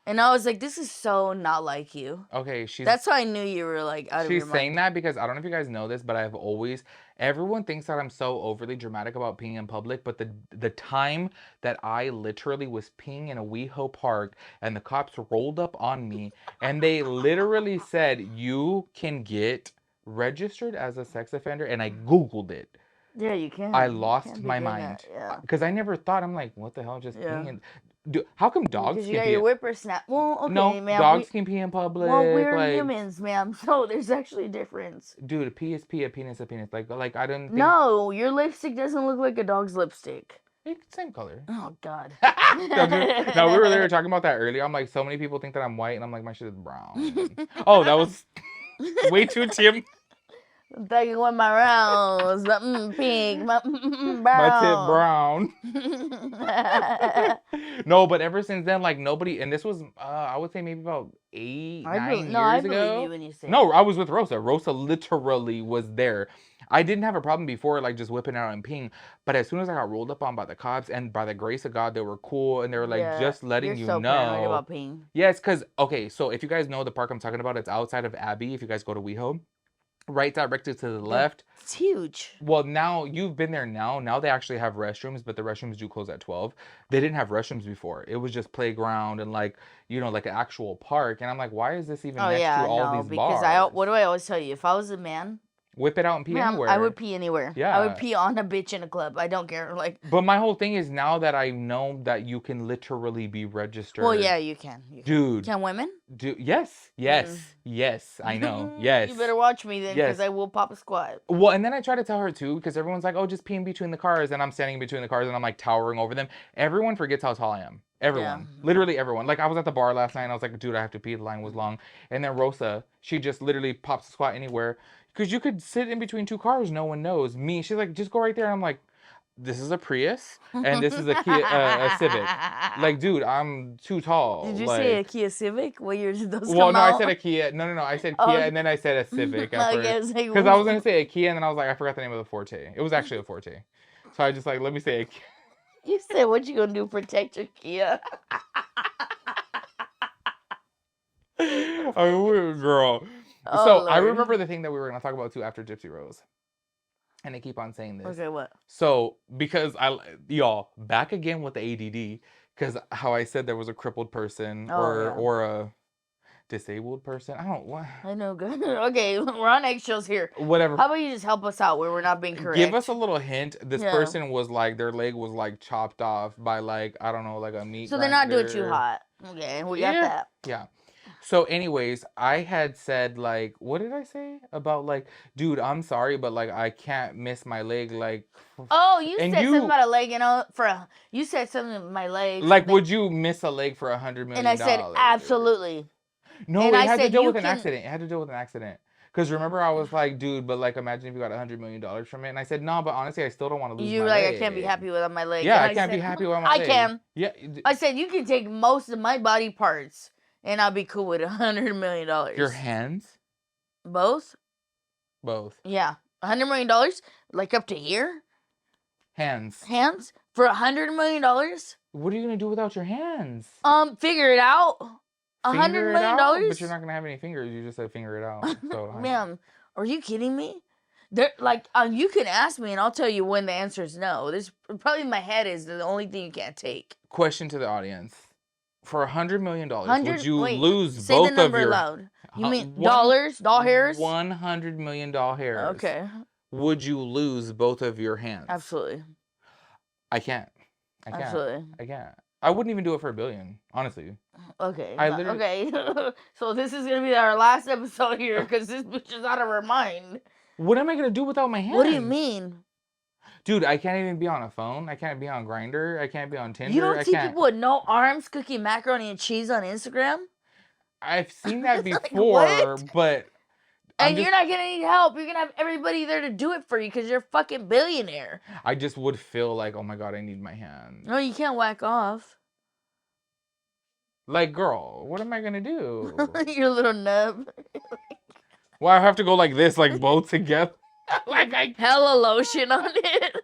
And I was like, this is so not like you. Okay, that's how I knew you were like out of your mind. She's saying that because I don't know if you guys know this, but I've always, everyone thinks that I'm so overly dramatic about peeing in public, but the time that I literally was peeing in a WeHo park and the cops rolled up on me and they literally said, you can get registered as a sex offender, and I Googled it. Yeah, you can. I You lost can be my doing mind. that. Yeah. Because I never thought, I'm like, what the hell, just Yeah. peeing? How come dogs Because you can got pee? your whippersnap. Well, okay, No, man. dogs can pee in public. Well, we're like, humans, ma'am. So there's actually a difference. dude, a pee is pee, a penis a penis. Like I didn't think. No, your lipstick doesn't look like a dog's lipstick. It's same color. Oh God. No, dude, no, we were there talking about that earlier. I'm like, so many people think that I'm white, and I'm like, my shit is brown. Oh, that was way too Tim. Back with my rounds, pink, brown. My tip brown. No, but ever since then, like nobody, and this was, I would say maybe about 9 years ago. believe you when you say No, I was with Rosa. Rosa literally was there. I didn't have a problem before, like just whipping out and peeing. But as soon as I got rolled up on by the cops, and by the grace of God, they were cool, and they were like, just letting you so paranoid know. about peeing. Yes, because okay, so if you guys know the park I'm talking about, it's outside of Abbey. If you guys go to WeHo. Right directed to the left. It's huge. Well, now you've been there now. Now they actually have restrooms, but the restrooms do close at 12. They didn't have restrooms before. It was just playground and like, like an actual park. And I'm like, why is this even next to all these bars? Because what do I always tell you? If I was a man, whip it out and pee anywhere. I would pee anywhere. Yeah. I would pee on a bitch in a club. I don't care. Like. But my whole thing is now that I know that you can literally be registered. Well, yeah, you can. Dude. Can women? Yes. Yes. I know. Yes. You better watch me then, because I will pop a squat. Well, and then I try to tell her too, because everyone's like, oh, just pee in between the cars. And I'm standing between the cars and I'm like towering over them. Everyone forgets how tall I am. Everyone. Yeah. Literally everyone. Like I was at the bar last night and I was like, dude, I have to pee. The line was long. And then Rosa, she just literally pops a squat anywhere. Because you could sit in between two cars. No one knows. Me, she's like, just go right there. And I'm like, this is a Prius and this is a Kia, a Civic. Like, dude, I'm too tall. Did you say a Kia Civic? What year did those come Well, no, out? I said a Kia. No. I said Kia and then I said a Civic. Because I was going to say a Kia and then I was like, I forgot the name of the Forte. It was actually a Forte. So I just like, let me say a Kia. You said, what you going to do, protect your Kia? Oh, girl. Oh, so Lord. I remember the thing that we were going to talk about too after Gypsy Rose. And I keep on saying this. Okay, what? So, because y'all, back again with the ADD, because how I said there was a crippled person or a disabled person. I know, good. Okay, we're on eggshells here. Whatever. How about you just help us out where we're not being correct? Give us a little hint. This person was like, their leg was like chopped off by like, I don't know, like a meat. So they're not doing too hot. Okay, we got that. Yeah. So anyways, I had said like, what did I say about like, dude, I'm sorry, but like I can't miss my leg. Like, oh, you said something about a leg, you said something about my leg. Like, would you miss a leg for $100 million? And I said absolutely. No, and it had to deal with an accident. It had to deal with an accident. Because remember, I was like, dude, but like, imagine if you got $100 million from it. And I said, no, but honestly, I still don't want to lose my leg. I can't be happy with my leg. Yeah, I can't be happy with my leg. I can. Yeah. I said, you can take most of my body parts, and I'll be cool with $100 million. Your hands? Both? Both. Yeah. $100 million? Like up to here? Hands. Hands? For $100 million? What are you going to do without your hands? Figure it out. $100 million? But you're not going to have any fingers. You just said figure it out. So, ma'am, are you kidding me? You can ask me and I'll tell you when the answer is no. This probably in my head is the only thing you can't take. Question to the audience. For $100 million, would you lose say both the number of your... loud. You mean dollars? Doll hairs? $100 million hairs. Okay. Would you lose both of your hands? Absolutely. I can't. Absolutely. I can't. I wouldn't even do it for $1 billion, honestly. Okay. Okay. So this is going to be our last episode here because this bitch is out of her mind. What am I going to do without my hands? What do you mean? Dude, I can't even be on a phone. I can't be on Grindr. I can't be on Tinder. You don't see people with no arms cooking macaroni and cheese on Instagram? I've seen that before, but... And you're not going to need help. You're going to have everybody there to do it for you because you're a fucking billionaire. I just would feel like, oh my God, I need my hands. No, you can't whack off. Like, girl, what am I going to do? Your little nub. Well, I have to go like this, like both together. Hella lotion on it.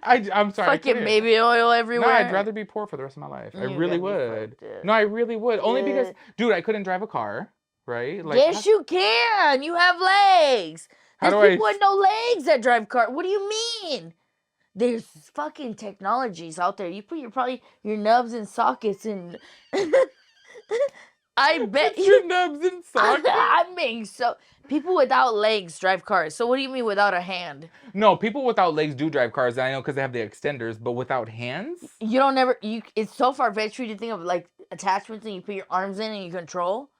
I'm sorry. Fucking baby oil everywhere. No, I'd rather be poor for the rest of my life. I really would. No, I really would. Only because, dude, I couldn't drive a car, right? Like, yes, you can. You have legs. There's people with no legs that drive cars. What do you mean? There's fucking technologies out there. You put your nubs in sockets and I bet Put your nubs in sockets. I'm being so. People without legs drive cars. So what do you mean without a hand? No, people without legs do drive cars. I know because they have the extenders, but without hands. You don't never. You. It's so far fetched for you to think of like attachments and you put your arms in and you control.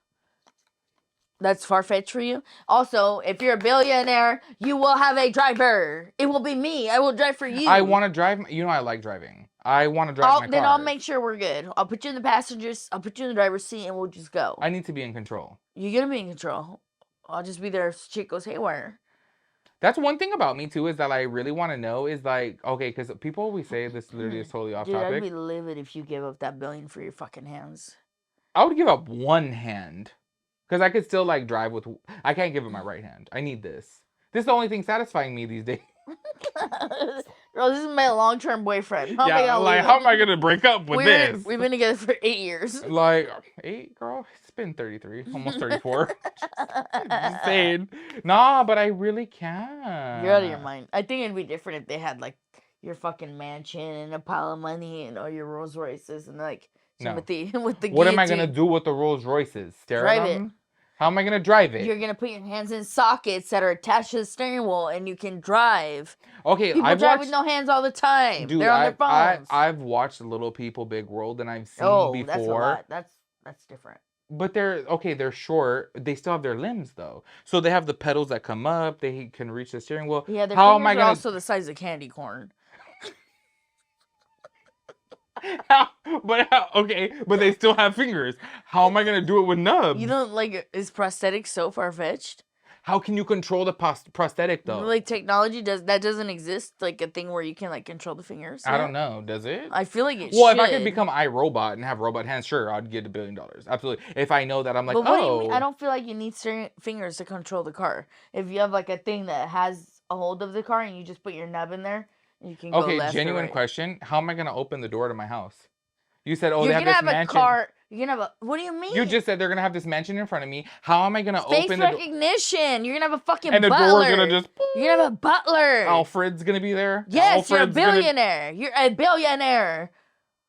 That's far fetched for you. Also, if you're a billionaire, you will have a driver. It will be me. I will drive for you. I want to drive. You know, I like driving. I want to drive my car. Then I'll make sure we're good. I'll put you in the passengers. I'll put you in the driver's seat, and we'll just go. I need to be in control. You're gonna be in control. I'll just be there if shit goes haywire. That's one thing about me too, is that I really want to know is like, okay, because people always say this literally is totally off Dude, topic. I'd be livid if you gave up that billion for your fucking hands. I would give up one hand. Because I could still like drive with, I can't give it my right hand. I need this. This is the only thing satisfying me these days. Girl, this is my long-term boyfriend. How am I gonna break up with this? We've been together for 8 years. Like 8, girl? It's been 33, almost 34. Just saying. Nah, but I really can. You're out of your mind. I think it'd be different if they had like your fucking mansion and a pile of money and all your Rolls Royces and like no. with the What am I gonna do with the Rolls Royces? Stare at them? How am I gonna drive it? You're gonna put your hands in sockets that are attached to the steering wheel, and you can drive. Okay, people drive with no hands all the time. Dude, they're on their phones. I've watched Little People, Big World, and I've seen before. That's a lot. That's different. But they're short. They still have their limbs though, so they have the pedals that come up. They can reach the steering wheel. Yeah, their fingers are also the size of candy corn. But they still have fingers. How am I gonna do it with nubs? You don't like, is prosthetics so far fetched? How can you control the prosthetic though? Like technology doesn't exist, like a thing where you can like control the fingers. I don't know. Does it? I feel like it should. Well, if I could become iRobot and have robot hands, sure, I'd get $1 billion. Absolutely. If I know that I'm like, but what do you mean? I don't feel like you need fingers to control the car. If you have like a thing that has a hold of the car and you just put your nub in there, you can go left genuine or right. question. How am I gonna open the door to my house? You said, oh, you're they have this mansion. mansion. You're gonna have a. What do you mean? You just said they're gonna have this mansion in front of me. How am I gonna open the door? Face recognition. You're gonna have a fucking and the butler. door's gonna just. You're gonna have a butler. Alfred's gonna be there. Yes, you're a billionaire. You're a billionaire.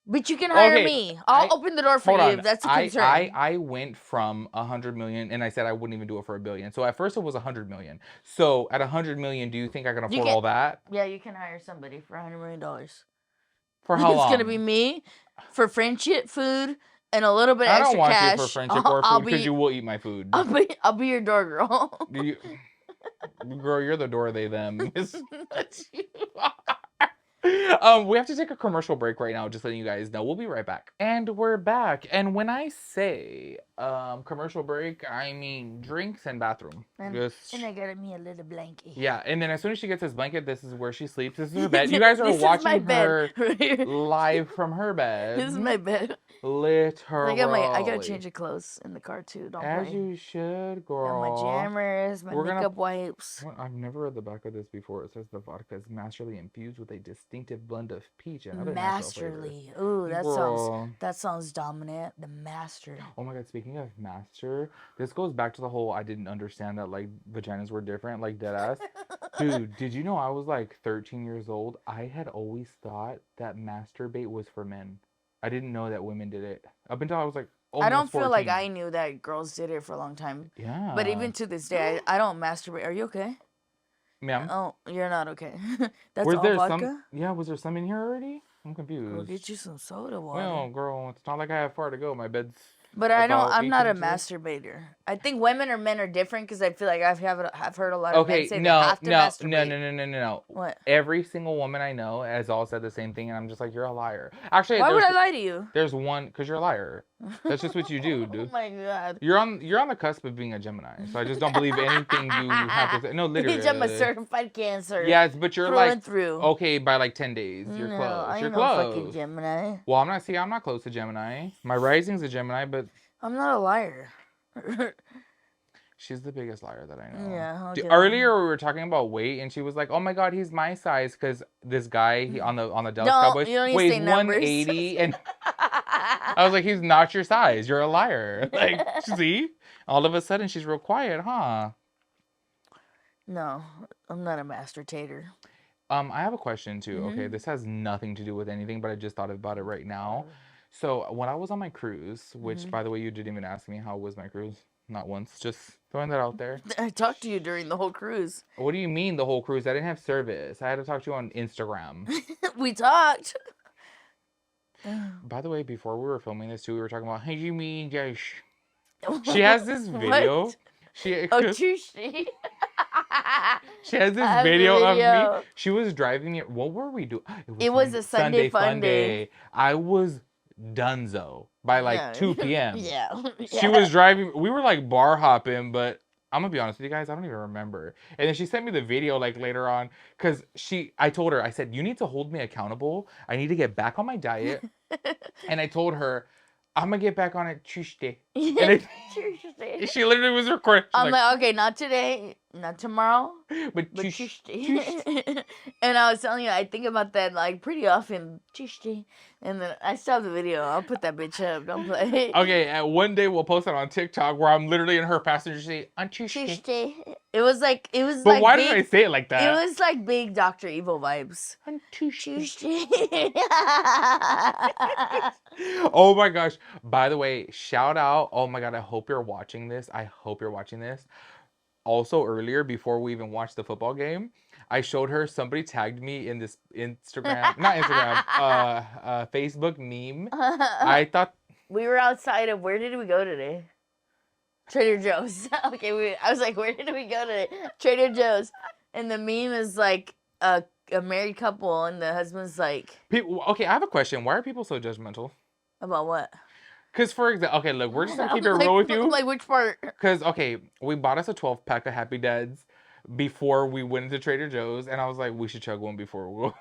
But you can hire me. I'll open the door for you if that's a concern. I went from 100 million and I said I wouldn't even do it for $1 billion. So at first it was 100 million. So at 100 million, do you think I can afford all that? Yeah, you can hire somebody for $100 million. For how long? It's gonna be me for friendship, food, and a little bit extra cash. I don't want you for friendship or food because you will eat my food. I'll be your door girl. Girl, you're the door, they, them. We have to take a commercial break right now, just letting you guys know. We'll be right back. And we're back. And when I say commercial break, I mean drinks and bathroom. And I got me a little blanket. Yeah, and then as soon as she gets this blanket, this is where she sleeps. This is her bed. You guys are watching her live from her bed. This is my bed. Literally. I gotta change of clothes in the car too. As you should, girl. Got my jammers, my makeup wipes. I've never read the back of this before. It says the vodka is masterly infused with a distinctive blend of peach and other masterly. Ooh, that sounds dominant. The master. Oh my god, speaking of master, this goes back to the whole I didn't understand that like vaginas were different, like dead ass. Dude, did you know I was like 13 years old? I had always thought that masturbate was for men. I didn't know that women did it. Up until I was like almost I don't 14. feel like I knew that girls did it for a long time. Yeah. But even to this day, I don't masturbate. Are you okay? Ma'am? Oh, you're not okay. That's was all there vodka? Was there some in here already? I'm confused. Go get you some soda water. Well, girl, it's not like I have far to go. My bed's But I'm not a masturbator. I think women or men are different because I feel like I've heard a lot of men say they have to masturbate. No. What? Every single woman I know has all said the same thing, and I'm just like, you're a liar. Actually, why would I lie to you? There's one, because you're a liar. That's just what you do, dude. Oh my god. You're on the cusp of being a Gemini, so I just don't believe anything you have to say. No, literally. I'm a certified Cancer. Yes, but you're through like and through. Okay, by like 10 days, you're close. You're close. Fucking Gemini. Well, I'm not close to Gemini. My rising's a Gemini, but I'm not a liar. She's the biggest liar that I know. Yeah. Earlier we were talking about weight, and she was like, "Oh my god, he's my size," because this guy on the Dallas Cowboys weighs 180, and I was like, "He's not your size. You're a liar." Like, see, all of a sudden she's real quiet, huh? No, I'm not a masturbator. I have a question too. Okay, this has nothing to do with anything, but I just thought about it right now. So when I was on my cruise, which Mhm. by the way, you didn't even ask me how was my cruise. Not once. Just throwing that out there. I talked to you during the whole cruise. What do you mean the whole cruise? I didn't have service. I had to talk to you on Instagram. We talked. By the way, before we were filming this too, we were talking about, hey, you mean Josh? She has this video. What? She Oh, Tuesday. she has this I have the video of me. video. She was driving it. What were we doing? It was a Sunday fun day. I was donezo by like Yeah. 2 p.m. Yeah. She was driving. We were like bar hopping, but I'm gonna be honest with you guys, I don't even remember. And then she sent me the video like later on because I told her, I said, you need to hold me accountable. I need to get back on my diet. And I told her, I'm gonna get back on it Tuesday. And Tuesday. she literally was recording. I'm like, okay, not today, not tomorrow, but but Tuesday. Tuesday. And I was telling you, I think about that like pretty often, Tuesday. And then I still have the video. I'll put that bitch up. Don't play. Okay, and one day we'll post it on TikTok where I'm literally in her passenger seat on Tuesday. Tuesday. It was like But like why big, did I say it like that? It was like big Dr. Evil vibes. On Tuesday. Tuesday. Oh my gosh. By the way, shout out. Oh my god, I hope you're watching this. I hope you're watching this. Also, earlier, before we even watched the football game, I showed her somebody tagged me in this Instagram, not Instagram, Facebook meme. I thought we were outside of, where did we go today? Trader Joe's. Okay, I was like, where did we go today? Trader Joe's. And the meme is like a married couple, and the husband's like, people. Okay, I have a question. Why are people so judgmental? about what? Because for example, okay, look, we're just gonna keep it real with you. Like, which part? Because okay, we bought us a 12-pack of Happy Dads before we went into Trader Joe's, and I was like, we should chug one before we go.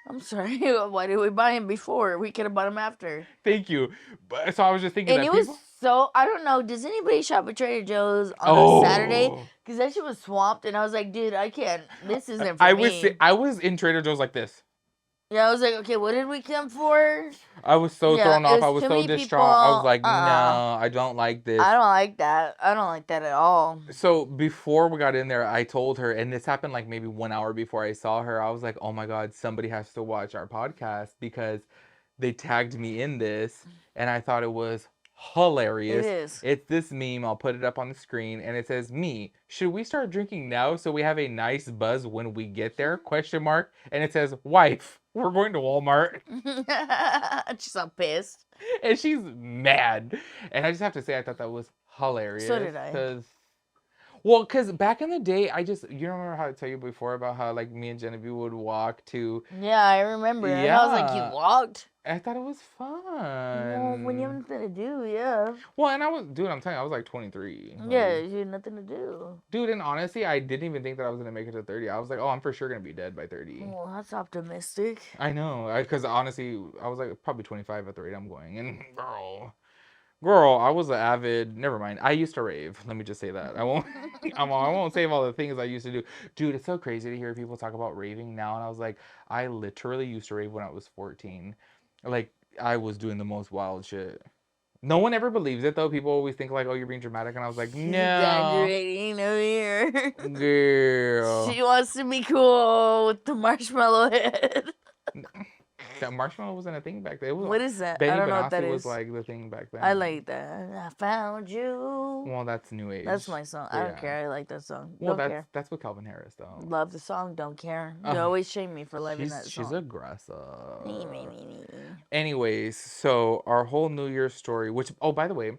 I'm sorry. Why did we buy him before? We could have bought him after. Thank you. But so I was just thinking And that it was so, I don't know. Does anybody shop at Trader Joe's on a Saturday? Because that shit was swamped, and I was like, dude, I can't. This isn't for me. I was in Trader Joe's like this. Yeah, I was like, okay, what did we come for? I was so thrown off. I was so distraught. I was like, no, I don't like this. I don't like that. I don't like that at all. So before we got in there, I told her, and this happened like maybe 1 hour before I saw her. I was like, oh my God, somebody has to watch our podcast because they tagged me in this, and I thought it was hilarious. It is. It's this meme. I'll put it up on the screen, and it says, "Me, should we start drinking now so we have a nice buzz when we get there?" Question mark. And it says, "Wife, we're going to Walmart." She's all pissed. And she's mad. And I just have to say, I thought that was hilarious. So did I. Because back in the day, you remember how I tell you before about how like me and Genevieve would walk to. Yeah, I remember. Yeah. And I was like, you walked? I thought it was fun. Well, when you have nothing to do, yeah. Well, and I'm telling you, I was like 23. Yeah, you had nothing to do. Dude, and honestly, I didn't even think that I was going to make it to 30. I was like, oh, I'm for sure going to be dead by 30. Well, that's optimistic. I know. Because honestly, I was like probably 25 at the rate I'm going. And girl, I was an avid. Never mind. I used to rave. Let me just say that. I won't. I won't save all the things I used to do. Dude, it's so crazy to hear people talk about raving now. And I was like, I literally used to rave when I was 14. Like I was doing the most wild shit. No one ever believes it though. People always think like, "Oh, you're being dramatic," and I was like, "No, exaggerating over here." Girl, she wants to be cool with the marshmallow head. That marshmallow wasn't a thing back then. What is that? Benny I don't know Benassi what that is. was like the thing back then. I like that. I found you. Well, that's new age. That's my song. I don't care. I like that song. Well, don't care. That's with Calvin Harris though. Love the song. Don't care. You always shame me for loving that song. She's aggressive. Anyways, so our whole New Year's story, which by the way,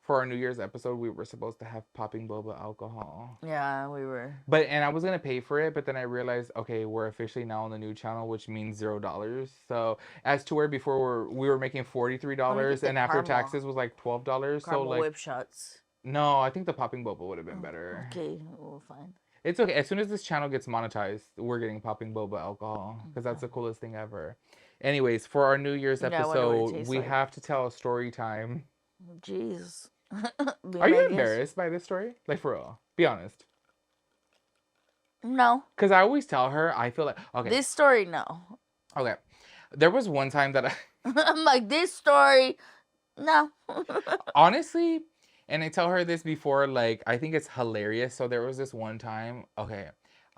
for our New Year's episode, we were supposed to have popping boba alcohol. Yeah, we were. And I was gonna pay for it, but then I realized, okay, we're officially now on the new channel, which means $0. So as to where before we were making $43, and after taxes was like $12. So like whip shots. No, I think the popping boba would have been better. Okay, well, fine. It's okay. As soon as this channel gets monetized, we're getting popping boba alcohol because that's the coolest thing ever. Anyways, for our New Year's episode, we have to tell a story time. Jeez. Are you embarrassed by this story? Like, for real? Be honest. No. Because I always tell her, I feel like, okay. This story, no. Okay. There was one time that I'm like, this story, no. Honestly, and I tell her this before, like, I think it's hilarious. So there was this one time, okay,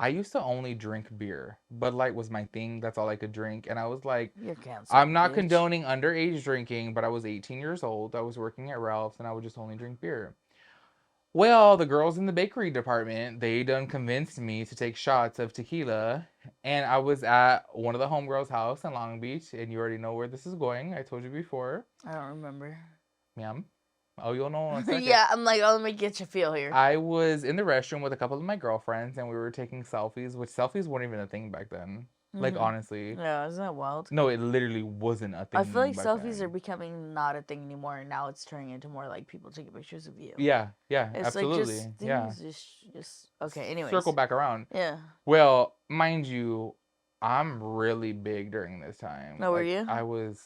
I used to only drink beer. Bud Light was my thing. That's all I could drink. And I was like, You're canceled, I'm not bitch. condoning underage drinking, but I was 18 years old. I was working at Ralph's and I would just only drink beer. Well, the girls in the bakery department, they done convinced me to take shots of tequila. And I was at one of the homegirls' house in Long Beach. And you already know where this is going. I told you before. I don't remember. Ma'am. Oh, you'll know in a second. Yeah, I'm like, oh, let me get you feel here. I was in the restroom with a couple of my girlfriends and we were taking selfies, which selfies weren't even a thing back then. Like, honestly. Yeah, isn't that wild? No, it literally wasn't a thing. I feel like back selfies then. are becoming not a thing anymore, and now it's turning into more like people taking pictures of you. Yeah, It's absolutely. like yeah. just okay. Anyways, Circle back around. Yeah. Well, mind you, I'm really big during this time. Oh, were you? I was,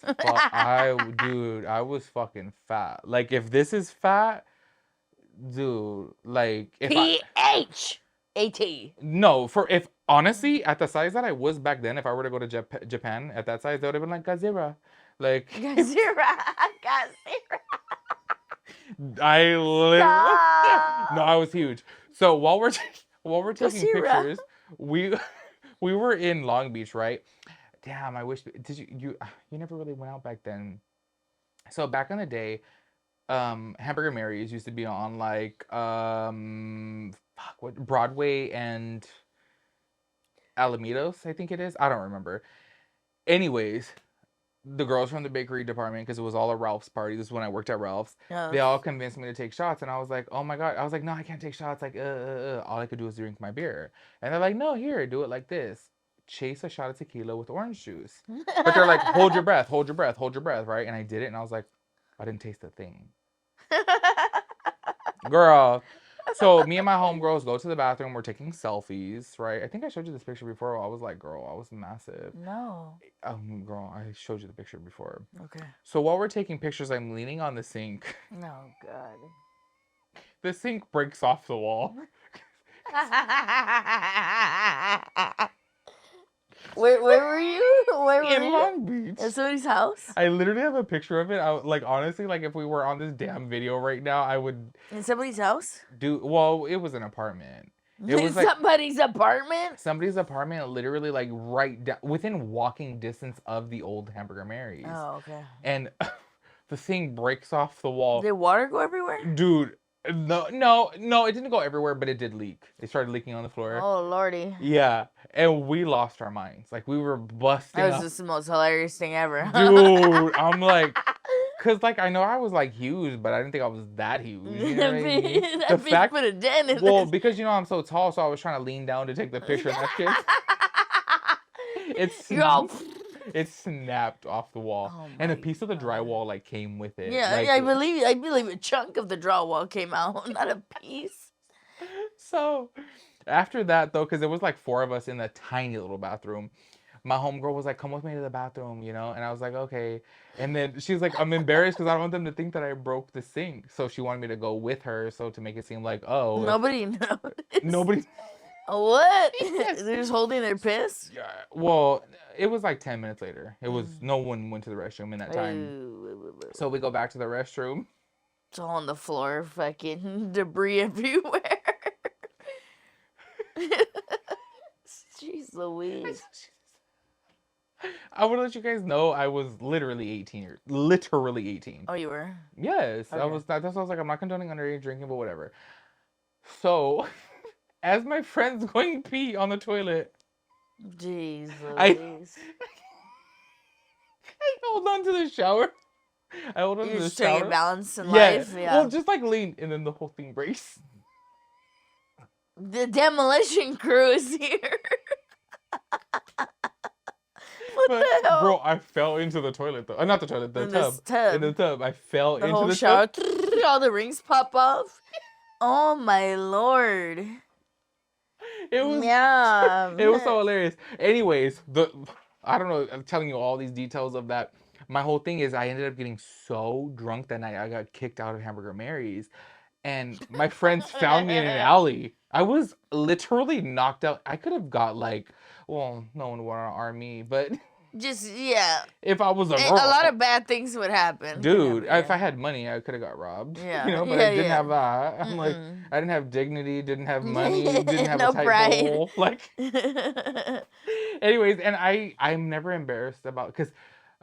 dude, I was fucking fat. Like, if this is fat, dude, like, if PHAT. No, if honestly, at the size that I was back then, if I were to go to Japan at that size, they would have been like Godzilla. Like Godzilla. I literally, no, I was huge. So while we're taking pictures, we were in Long Beach, right? Damn, I wish you never really went out back then. So back in the day, Hamburger Mary's used to be on like Broadway and Alamitos, I think it is. I don't remember. Anyways, the girls from the bakery department, because it was all a Ralph's party. This is when I worked at Ralph's. Yes. They all convinced me to take shots, and I was like, oh my god. I was like, no, I can't take shots. Like, all I could do is drink my beer. And they're like, no, here, do it like this. Chase a shot of tequila with orange juice. But they're like, hold your breath, hold your breath, hold your breath, right? And I did it, and I was like, I didn't taste a thing. Girl. So me and my homegirls go to the bathroom. We're taking selfies, right? I think I showed you this picture before. I was like, girl, I was massive. No. Girl, I showed you the picture before. Okay. So while we're taking pictures, I'm leaning on the sink. No, God. The sink breaks off the wall. Where were you? Where were In you? Long Beach. At somebody's house? I literally have a picture of it. Like, honestly, like, if we were on this damn video right now, I would... In somebody's house? Well, it was an apartment. It was like somebody's apartment? Somebody's apartment, literally, like, right down... Within walking distance of the old Hamburger Mary's. Oh, okay. And the thing breaks off the wall. Did water go everywhere? Dude, no, it didn't go everywhere, but it did leak. It started leaking on the floor. Oh, lordy. Yeah, and we lost our minds. Like, we were busting That was up. just the most hilarious thing ever. Dude, I'm like, cause like I know I was like huge, but I didn't think I was that huge. You know what I mean? That bitch put a dent in Well, this. because you know I'm so tall, so I was trying to lean down to take the picture. And that shit, it snapped off the wall, and a piece of the drywall like came with it. Yeah, like, I believe a chunk of the drywall came out, not a piece. So after that though, because there was like 4 of us in the tiny little bathroom, my homegirl was like, come with me to the bathroom, you know? And I was like, okay. And then she's like, I'm embarrassed because I don't want them to think that I broke the sink. So she wanted me to go with her, so to make it seem like, oh. Nobody noticed. Nobody. What? They're just holding their piss? Yeah. Well, it was like 10 minutes later. It was, no one went to the restroom in that time. So we go back to the restroom. It's all on the floor, fucking debris everywhere. Jeez Louise. I want to let you guys know I was literally 18. Literally 18. Oh, you were? Yes. Okay. That's why I was like, I'm not condoning underage drinking, but whatever. So, as my friend's going pee on the toilet. Jeez Louise. I hold on to the shower. I hold on to the shower. You're just trying to balance in life? Yeah. Well, just like lean, and then the whole thing breaks. The demolition crew is here. What the hell? Bro, I fell into the toilet though. Not the toilet, the tub. In the tub. I fell into whole the shower. tub. All the rings pop off. Oh my lord. It was It was so hilarious. Anyways, I don't know, I'm telling you all these details of that. My whole thing is I ended up getting so drunk that night I got kicked out of Hamburger Mary's. And my friends found me in an alley. I was literally knocked out. I could have got like, well, no one would want to arm me, but Just yeah. If I was a A girl, lot of bad things would happen. dude. If I had money, I could have got robbed. Yeah. You know, but I didn't have that. I'm like, I didn't have dignity, didn't have money, didn't have no a tight pride. hole. Like, anyways, and I'm never embarrassed about because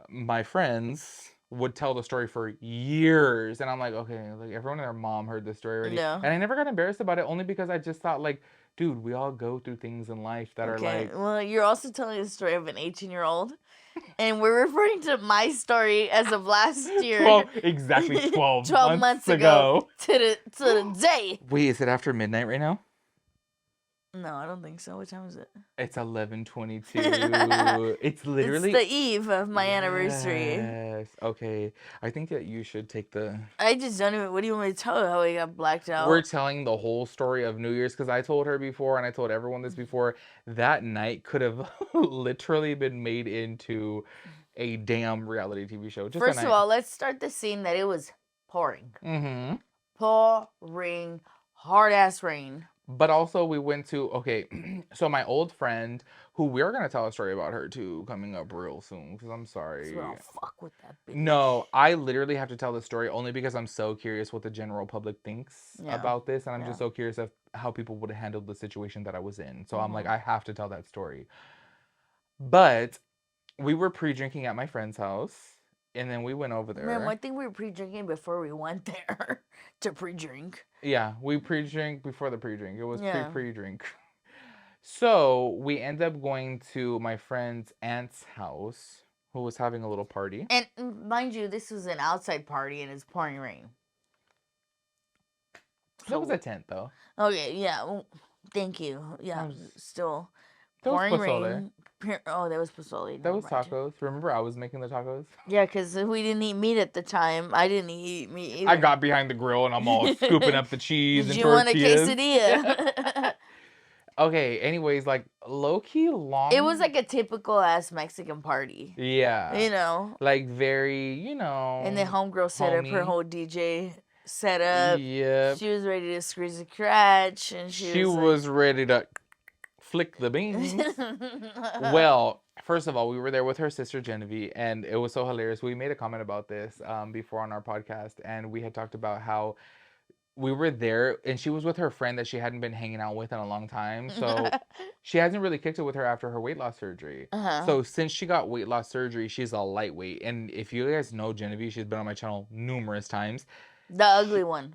my friends would tell the story for years, and I'm like, okay, like everyone and their mom heard this story already, No. and I never got embarrassed about it only because I just thought like, dude, we all go through things in life that are Okay. like, Well, you're also telling the story of an 18-year-old. And we're referring to my story as of last year. exactly 12 months ago. To the day. Wait, is it after midnight right now? No, I don't think so. What time is it? It's 11:22. It's literally It's the eve of my anniversary. Yes. Okay. I think that you should take the. I just don't even. What do you want me to tell her? How we got blacked out? We're telling the whole story of New Year's because I told her before, and I told everyone this before. That night could have literally been made into a damn reality TV show. Just First of all, let's start the scene that it was pouring. Mm-hmm. Pouring, hard ass rain. But also we went to, okay, so my old friend, who we're going to tell a story about her too, coming up real soon, because I'm sorry. So I'll fuck with that bitch. No, I literally have to tell the story only because I'm so curious what the general public thinks about this, and I'm just so curious of how people would have handled the situation that I was in. So I'm like, I have to tell that story. But we were pre-drinking at my friend's house, and then we went over there. Man, I think we were pre-drinking before we went there to pre-drink. Yeah, we pre-drink before the pre-drink. It was pre-drink. So we ended up going to my friend's aunt's house, who was having a little party. And mind you, this was an outside party and it's pouring rain. So it was a tent, though. Okay, yeah. Well, thank you. Yeah, still pouring rain. Oh, that was pozole. That was tacos. Remember, I was making the tacos? Yeah, because we didn't eat meat at the time. I didn't eat meat either. I got behind the grill and I'm all scooping up the cheese and Did you want a tortillas. quesadilla? Okay, anyways, like, low-key long. It was like a typical ass Mexican party. Yeah. You know. Like, very, you know. And the homegirl set up her whole DJ setup. Yeah. She was ready to squeeze the crotch. And she was ready to flick the beans. Well, first of all, we were there with her sister Genevieve, and it was so hilarious. We made a comment about this before on our podcast, and we had talked about how we were there, and she was with her friend that she hadn't been hanging out with in a long time. So she hasn't really kicked it with her after her weight loss surgery. So since she got weight loss surgery, she's a lightweight. And if you guys know Genevieve, she's been on my channel numerous times. The ugly one.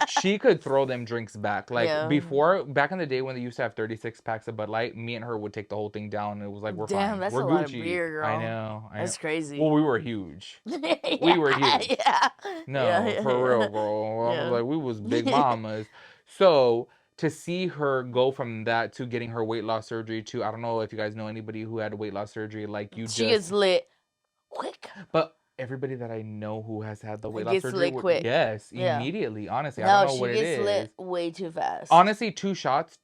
She could throw them drinks back. Like before, back in the day when they used to have 36 packs of Bud Light, me and her would take the whole thing down, and it was like, we're fine. Damn, that's we're a Gucci. lot of beer, girl. I know. That's crazy. Well, we were huge. We were huge. Yeah. No, for real, girl. I was like, we was big mamas. So to see her go from that to getting her weight loss surgery to, I don't know if you guys know anybody who had weight loss surgery, like she gets lit quick. But everybody that I know who has had the weight loss surgery, lit quick. Yes, immediately. Honestly, no, I don't know what it is. she gets lit way too fast. Honestly, two shots.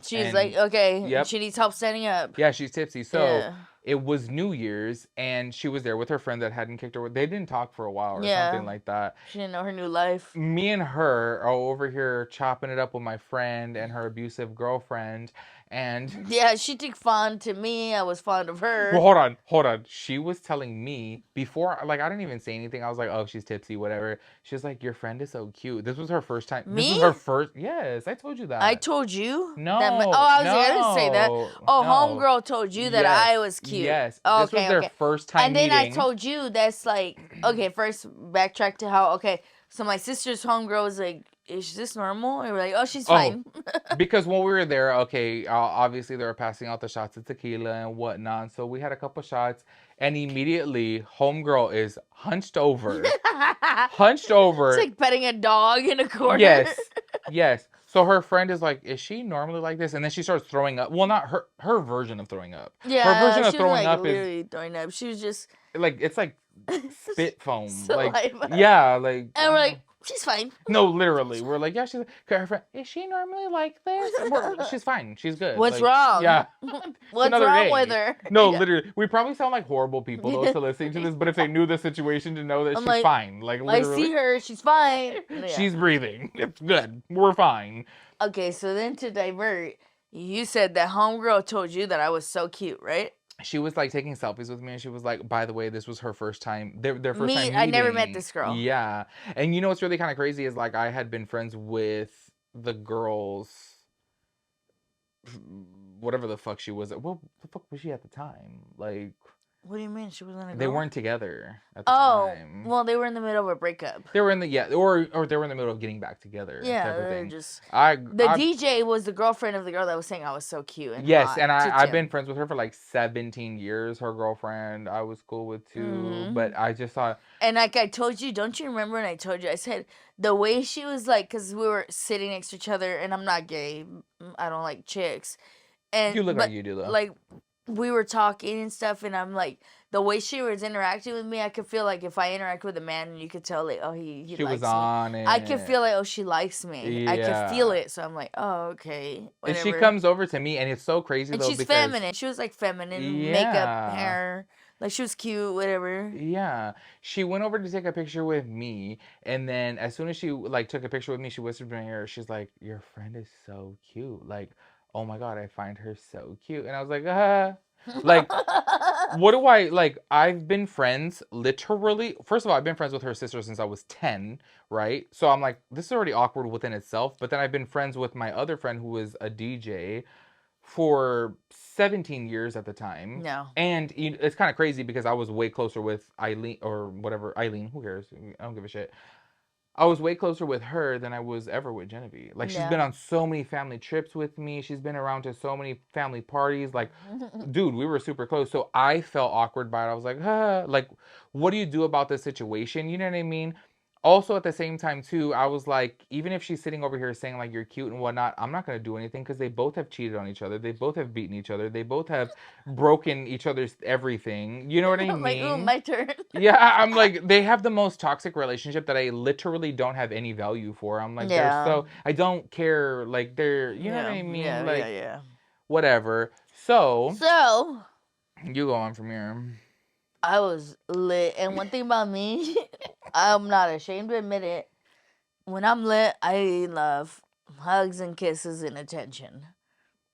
She's like, okay, she needs help standing up. Yeah, she's tipsy. So it was New Year's, and she was there with her friend that hadn't kicked her. They didn't talk for a while or something like that. She didn't know her new life. Me and her are over here chopping it up with my friend and her abusive girlfriend. And yeah, she took fond to me. I was fond of her. Well, hold on. She was telling me before, like, I didn't even say anything. I was like, oh, she's tipsy, whatever. She was like, your friend is so cute. This was her first time. Me? This was her first. Yes, I told you that. I told you? No. I didn't say that. Oh, homegirl told you that I was cute. Yes. Oh, this was their first time And then meeting. I told you that's like, okay, first backtrack to how, so my sister's homegirl was like, is this normal? And we're like, oh, she's fine. Because when we were there, obviously they were passing out the shots of tequila and whatnot. So we had a couple shots, and immediately homegirl is hunched over. It's like petting a dog in a corner. Yes. So her friend is like, is she normally like this? And then she starts throwing up. Well, not her version of throwing up. Yeah, her version of throwing like up literally throwing up. She was just like, it's like spit foam. Saliva. Like and we're like, she's fine. No, literally. We're like, yeah, she's her friend. Is she normally like this? She's fine. She's good. What's wrong? Yeah. What's wrong with her? No, literally. We probably sound like horrible people though to listening to this, but if they knew the situation, to know that she's fine. Like literally. I see her. She's fine. Yeah. She's breathing. It's good. We're fine. Okay, so then to divert, you said that homegirl told you that I was so cute, right? she was like taking selfies with me, and she was like, by the way, this was her first time, their first time I never met meeting. this girl. Yeah. And you know what's really kind of crazy is like I had been friends with the girls, whatever the fuck she was. Well, the fuck was she at the time? Like, What do you mean she wasn't a girl? they weren't together at the time. Well, they were in the middle of a breakup. They were in the or they were in the middle of getting back together. Yeah, type of they're thing. just the DJ was the girlfriend of the girl that was saying I was so cute and yes, hot and to I've Tim. been friends with her for like 17 years. Her girlfriend I was cool with too, but I just thought. And like I told you, don't you remember when I told you? I said the way she was like, because we were sitting next to each other, and I'm not gay. I don't like chicks. And You look like you do though. Like we were talking and stuff, and I'm like, the way she was interacting with me, I could feel like if I interact with a man, and you could tell like, oh, he she likes was on me. it. I could feel like, oh, she likes me. Yeah. I could feel it. So I'm like, oh, okay. Whatever. And she comes over to me, and it's so crazy and though. She's feminine. She was like feminine, makeup, hair. Like she was cute, whatever. Yeah. She went over to take a picture with me, and then as soon as she like took a picture with me, she whispered in my ear, she's like, your friend is so cute. Like, oh my God, I find her so cute. And I was like, like, what do I, like, I've been friends, literally, first of all, I've been friends with her sister since I was 10, right? So I'm like, this is already awkward within itself, but then I've been friends with my other friend who was a DJ for 17 years at the time. No. And it's kind of crazy because I was way closer with Eileen, or whatever, Eileen, who cares? I don't give a shit. I was way closer with her than I was ever with Genevieve. Like, she's been on so many family trips with me. She's been around to so many family parties. Like, dude, we were super close. So I felt awkward by it. I was like, like, what do you do about this situation? You know what I mean? Also, at the same time, too, I was like, even if she's sitting over here saying, like, you're cute and whatnot, I'm not going to do anything because they both have cheated on each other. They both have beaten each other. They both have broken each other's everything. You know what I mean? Like, ooh, my turn. Yeah, I'm like, they have the most toxic relationship that I literally don't have any value for. I'm like, they're so, I don't care. Like, they're, you know what I mean? Yeah, like, yeah. Whatever. So, you go on from here. I was lit. And one thing about me, I'm not ashamed to admit it. When I'm lit, I love hugs and kisses and attention.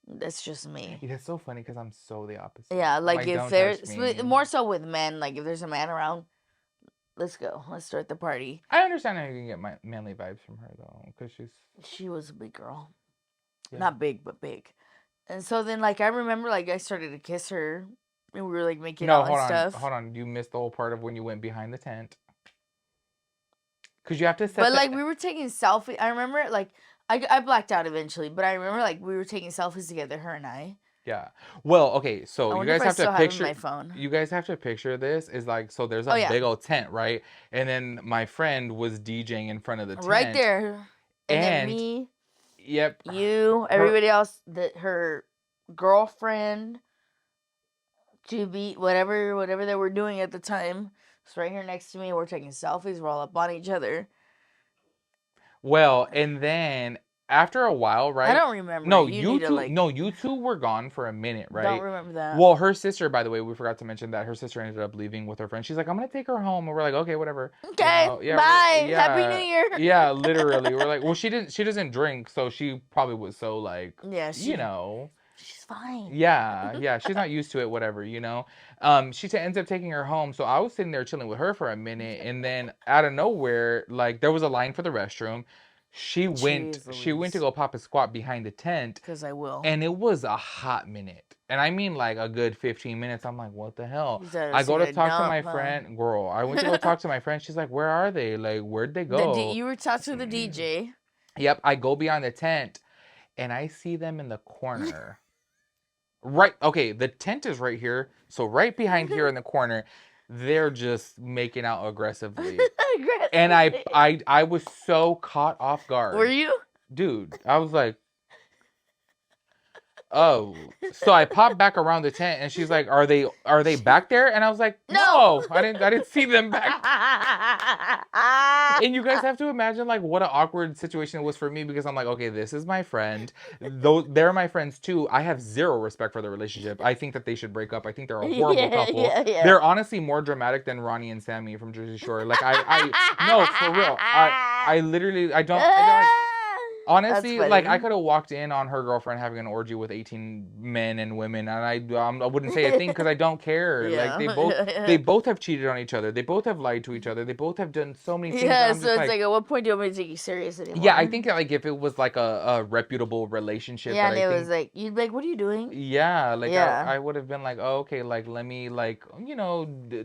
That's just me. Yeah, that's so funny because I'm so the opposite. Yeah, like if there's more so with men, like if there's a man around, let's go. Let's start the party. I understand how you can get my manly vibes from her though, because she was a big girl. Yeah. Not big, but big. And so then, like, I remember, like, I started to kiss her. And we were, like, making out and stuff. Hold on. You missed the whole part of when you went behind the tent. Because you have to set But, like, we were taking selfies. I remember, like, I blacked out eventually. But I remember, like, we were taking selfies together, her and I. Yeah. Well, okay. So you guys have to picture. My phone. You guys have to picture this. Is like, so there's a big old tent, right? And then my friend was DJing in front of the tent. Right there. And then me. Yep. You. Everybody else. Her girlfriend. To be whatever they were doing at the time. It's right here next to me. We're taking selfies. We're all up on each other. Well, and then after a while, right? I don't remember. No, you two were gone for a minute, right? Don't remember that. Well, her sister, by the way, we forgot to mention that her sister ended up leaving with her friend. She's like, I'm gonna take her home, and we're like, okay, whatever. Okay, bye. Happy New Year. Yeah, literally. We're like, well, she doesn't drink, so she probably was so like, you know. She's fine. Yeah, she's not used to it, whatever, you know. She ends up taking her home, so I was sitting there chilling with her for a minute, and then out of nowhere, like, there was a line for the restroom. She went to go pop a squat behind the tent. Because I will. And it was a hot minute. And I mean like a good 15 minutes. I'm like, what the hell? I go to talk to my friend. Girl, I went to go talk to my friend. She's like, where are they? Like, where'd they go? You were talking to the DJ. Yep, I go behind the tent, and I see them in the corner. Right, okay, the tent is right here. So right behind here in the corner, they're just making out aggressively. And I was so caught off guard. Were you? Dude, I was like, oh. So I popped back around the tent, and she's like, are they back there? And I was like, no, I didn't see them back. And you guys have to imagine like what an awkward situation it was for me, because I'm like, okay, this is my friend. Though they're my friends too. I have zero respect for their relationship. I think that they should break up. I think they're a horrible couple. Yeah. They're honestly more dramatic than Ronnie and Sammy from Jersey Shore. Like I no, for real. I literally I don't Honestly, like, I funny. could have walked in on her girlfriend having an orgy with 18 men and women, and I wouldn't say a thing because I don't care. Like, they Yeah. both have cheated on each other. They both have lied to each other. They both have done so many things, and Yeah, I'm so just it's like, like, at what point do you want me to take you serious anymore? yeah, I think that, like, if it was like a reputable relationship, Yeah, that and I it was think, like, you'd be like, what are you doing? yeah, like, Yeah. I would have been like, oh, okay, like, let me, like,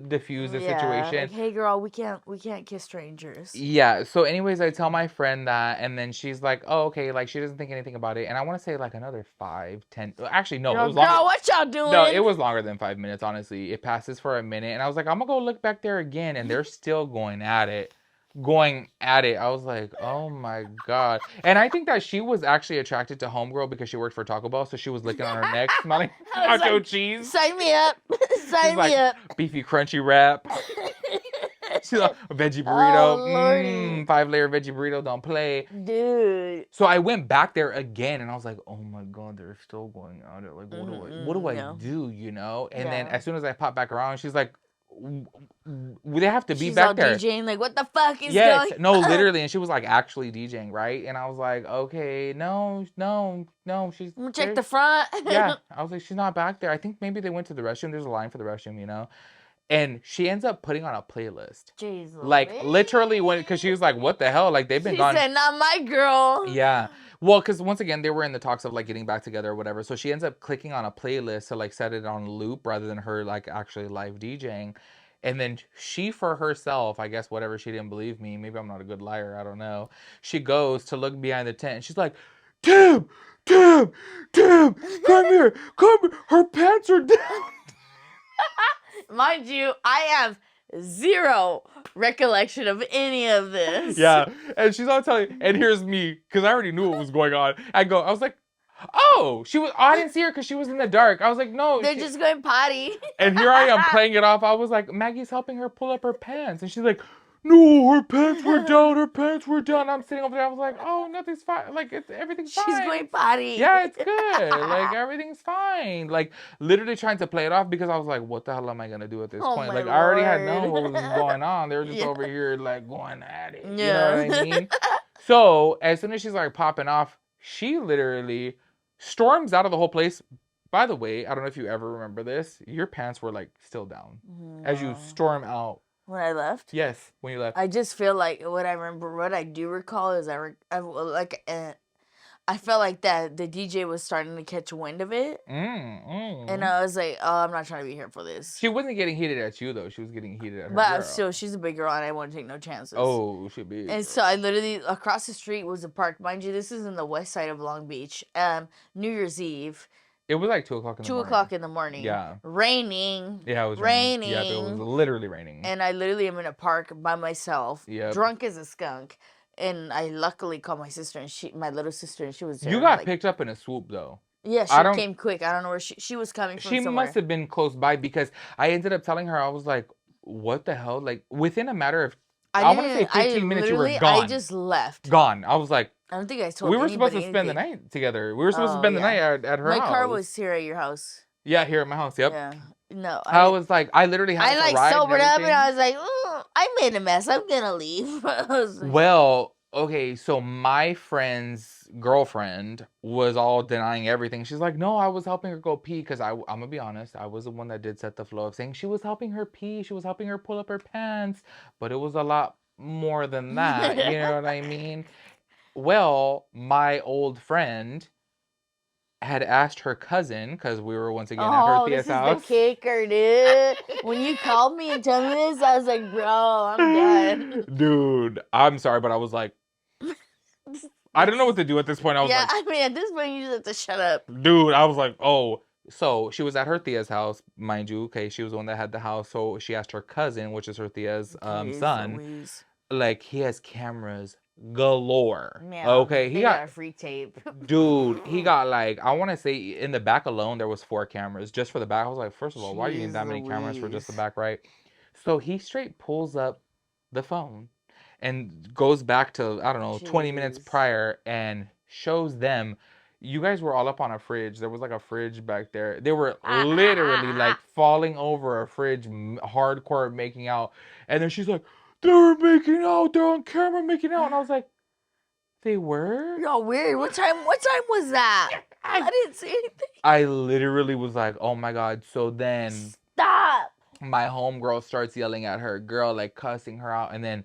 diffuse the Yeah, situation. like, hey girl, we can't kiss strangers. Yeah, so anyways, I tell my friend that, and then she's like, oh, okay, like, she doesn't think anything about it. And I want to say, like, another 5, 10, actually, no, it Girl, was longer. girl, what y'all No, it doing? was longer than 5 minutes, honestly. It passes for a minute, and I was like, I'm gonna go look back there again, and they're still going at it. Going at it. I was like, oh my God. And I think that she was actually attracted to Homegirl because she worked for Taco Bell, so she was licking on her neck, smelling I was nacho like, cheese. sign me up. She's Sign like, me up. beefy crunchy wrap. She's like, veggie Oh, burrito. Lordy. 5-layer veggie burrito, don't play. Dude. So I went back there again, and I was like, "Oh my God, they're still going at it. Like, what do I Yeah. do? You know?" And then Yeah. as soon as I pop back around, she's like, "They have to be She's back all there." DJing, like, what the fuck is Yes, going no, on? literally, and she was like actually DJing, right? And I was like, "Okay, no, she's I'm gonna check there." the front. Yeah, I was like, "She's not back there." I think maybe they went to the restroom. There's a line for the restroom, you know. And she ends up putting on a playlist. Jeez, Like, literally, because she was like, what the hell? Like, they've been she gone. said, not my girl. Yeah. Well, because once again, they were in the talks of, like, getting back together or whatever. So she ends up clicking on a playlist to, like, set it on loop rather than her, like, actually live DJing. And then she, for herself, I guess, whatever, she didn't believe me. Maybe I'm not a good liar. I don't know. She goes to look behind the tent, and she's like, Tim, Tim, Tim, come here. Come here. Her pants are down. Mind you, I have zero recollection of any of this. Yeah, and she's all telling, and here's me, because I already knew what was going on. I was like, oh, I didn't see her because she was in the dark. I was like, no. They're just going potty. And here I am playing it off. I was like, Maggie's helping her pull up her pants. And she's like, no, her pants were down, her pants were down. I'm sitting over there. I was like, oh, nothing's fine. Like, everything's fine. She's going potty. Yeah, it's good. Like, everything's fine. Like, literally trying to play it off because I was like, what the hell am I going to do at this point? Like, I already had known what was going on. They were just over here, like, going at it. Yeah. You know what I mean? So, as soon as she's, like, popping off, she literally storms out of the whole place. By the way, I don't know if you ever remember this. Your pants were, like, still down as you storm out. When I left? Yes, when you left. I just feel like what I do recall is I felt like that the DJ was starting to catch wind of it. And I was like, oh, I'm not trying to be here for this. She wasn't getting heated at you, though. She was getting heated at her But girl. still, she's a big girl and I won't take no chances. Oh, she big. And so I literally, across the street was a park. Mind you, this is in the west side of Long Beach. New Year's Eve. It was like 2 o'clock in the morning. 2 o'clock in the morning. Yeah. Raining. Yeah, it was raining. Yeah, it was literally raining. And I literally am in a park by myself. Yep. Drunk as a skunk. And I luckily called my sister, and my little sister, and she was there. You got picked up in a swoop, though. Yeah, she came quick. I don't know where she was coming from. She somewhere. must have been close by because I ended up telling her, I was like, what the hell? Like, within a matter of, I want to say 15 minutes, you were gone. I just left. Gone. I was like, I don't think I told we were supposed to anything. spend the night together. We were supposed to spend the night at her house. My car was here at your house. Yeah, here at my house. Yep. Yeah. No. I was like, I literally had to ride sobered up and I was like, I made a mess. I'm gonna leave. Well, okay, so my friend's girlfriend was all denying everything. She's like, no, I was helping her go pee because I'm gonna be honest, I was the one that did set the flow of saying she was helping her pee, she was helping her pull up her pants, but it was a lot more than that. You know what I mean? Well, my old friend had asked her cousin, because we were once again at her Thea's house. This is the kicker, dude. When you called me and told me this, I was like, bro, I'm done. Dude, I'm sorry, but I was like, I don't know what to do at this point. I was like, I mean, at this point, you just have to shut up. Dude, I was like, oh. So she was at her Thea's house, mind you. Okay, she was the one that had the house. So she asked her cousin, which is her Thea's son, Louise. Like, he has cameras galore. Yeah, okay, he got a free tape. Dude, he got like, I want to say in the back alone there was 4 cameras just for the back. I was like, first of all, why do you need that many cameras for just the back, right? So he straight pulls up the phone and goes back to, I don't know, 20 minutes prior and shows them. You guys were all up on a fridge. There was like a fridge back there. They were literally like falling over a fridge, hardcore making out. And then she's like, they were making out. They're on camera making out. And I was like, They were? Yo, weird. What time was that? I didn't see anything. I literally was like, oh my God. So then Stop. my homegirl starts yelling at her girl, like cussing her out. And then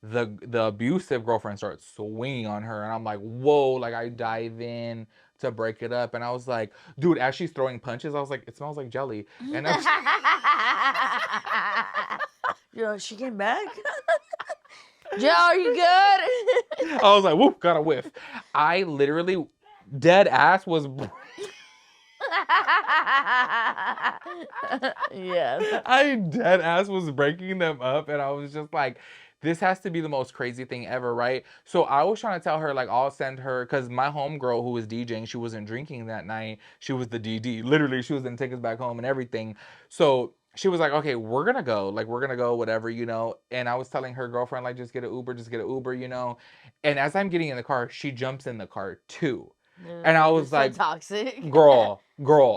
the abusive girlfriend starts swinging on her. And I'm like, whoa. Like, I dive in to break it up. And I was like, dude, as she's throwing punches, I was like, it smells like jelly. And Yo, she came back? Joe, are you good? I was like, whoop, got a whiff. I literally, dead ass was... Yes. I dead ass was breaking them up, and I was just like, this has to be the most crazy thing ever, right? So I was trying to tell her, like, I'll send her, because my homegirl who was DJing, she wasn't drinking that night. She was the DD. Literally, she was going to take us back home and everything. So she was like, okay, we're going to go. Like, we're going to go, whatever, you know? And I was telling her girlfriend, like, just get an Uber, you know? And as I'm getting in the car, she jumps in the car, too. And I was like, so toxic. girl.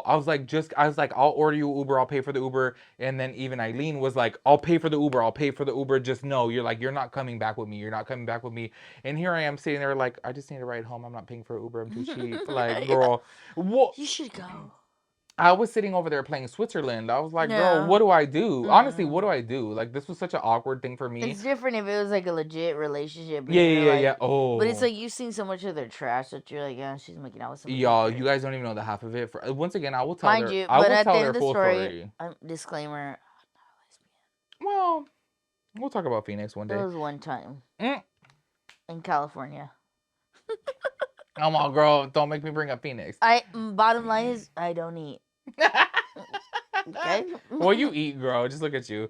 I was like, I'll order you Uber. I'll pay for the Uber. And then even Eileen was like, I'll pay for the Uber. Just know, you're not coming back with me. And here I am sitting there like, I just need a ride home. I'm not paying for Uber. I'm too cheap. Like, girl, what? You should go. I was sitting over there playing Switzerland. I was like, girl, what do I do? Honestly, what do I do? Like, this was such an awkward thing for me. It's different if it was like a legit relationship. Yeah. Oh. But it's like you've seen so much of their trash that you're like, yeah, she's making out with somebody. Y'all, you guys don't even know the half of it. Once again, I will tell Mind her. you, I but will at tell the their end of the full story, story. disclaimer, I'm not a lesbian. Well, we'll talk about Phoenix one day. It was one time in California. Come on, girl. Don't make me bring up Phoenix. Bottom line is, I don't eat. Okay. Well, you eat, girl. Just look at you.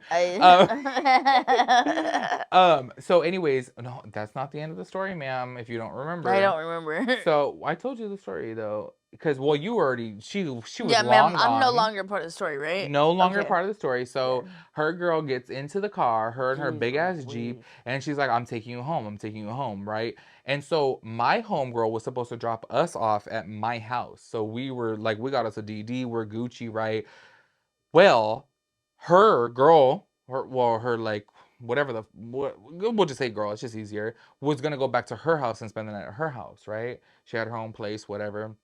So anyways, no, that's not the end of the story, ma'am, if you don't remember. I don't remember. So I told you the story though. Because, well, you already, she was yeah, long ma'am, I'm gone. no longer part of the story, right? No longer part of the story. So her girl gets into the car, her and her big ass Jeep, and she's like, I'm taking you home, right? And so my homegirl was supposed to drop us off at my house. So we were like, we got us a DD, we're Gucci, right? Well, her girl, her like, we'll just say girl, it's just easier, was going to go back to her house and spend the night at her house, right? She had her own place, whatever.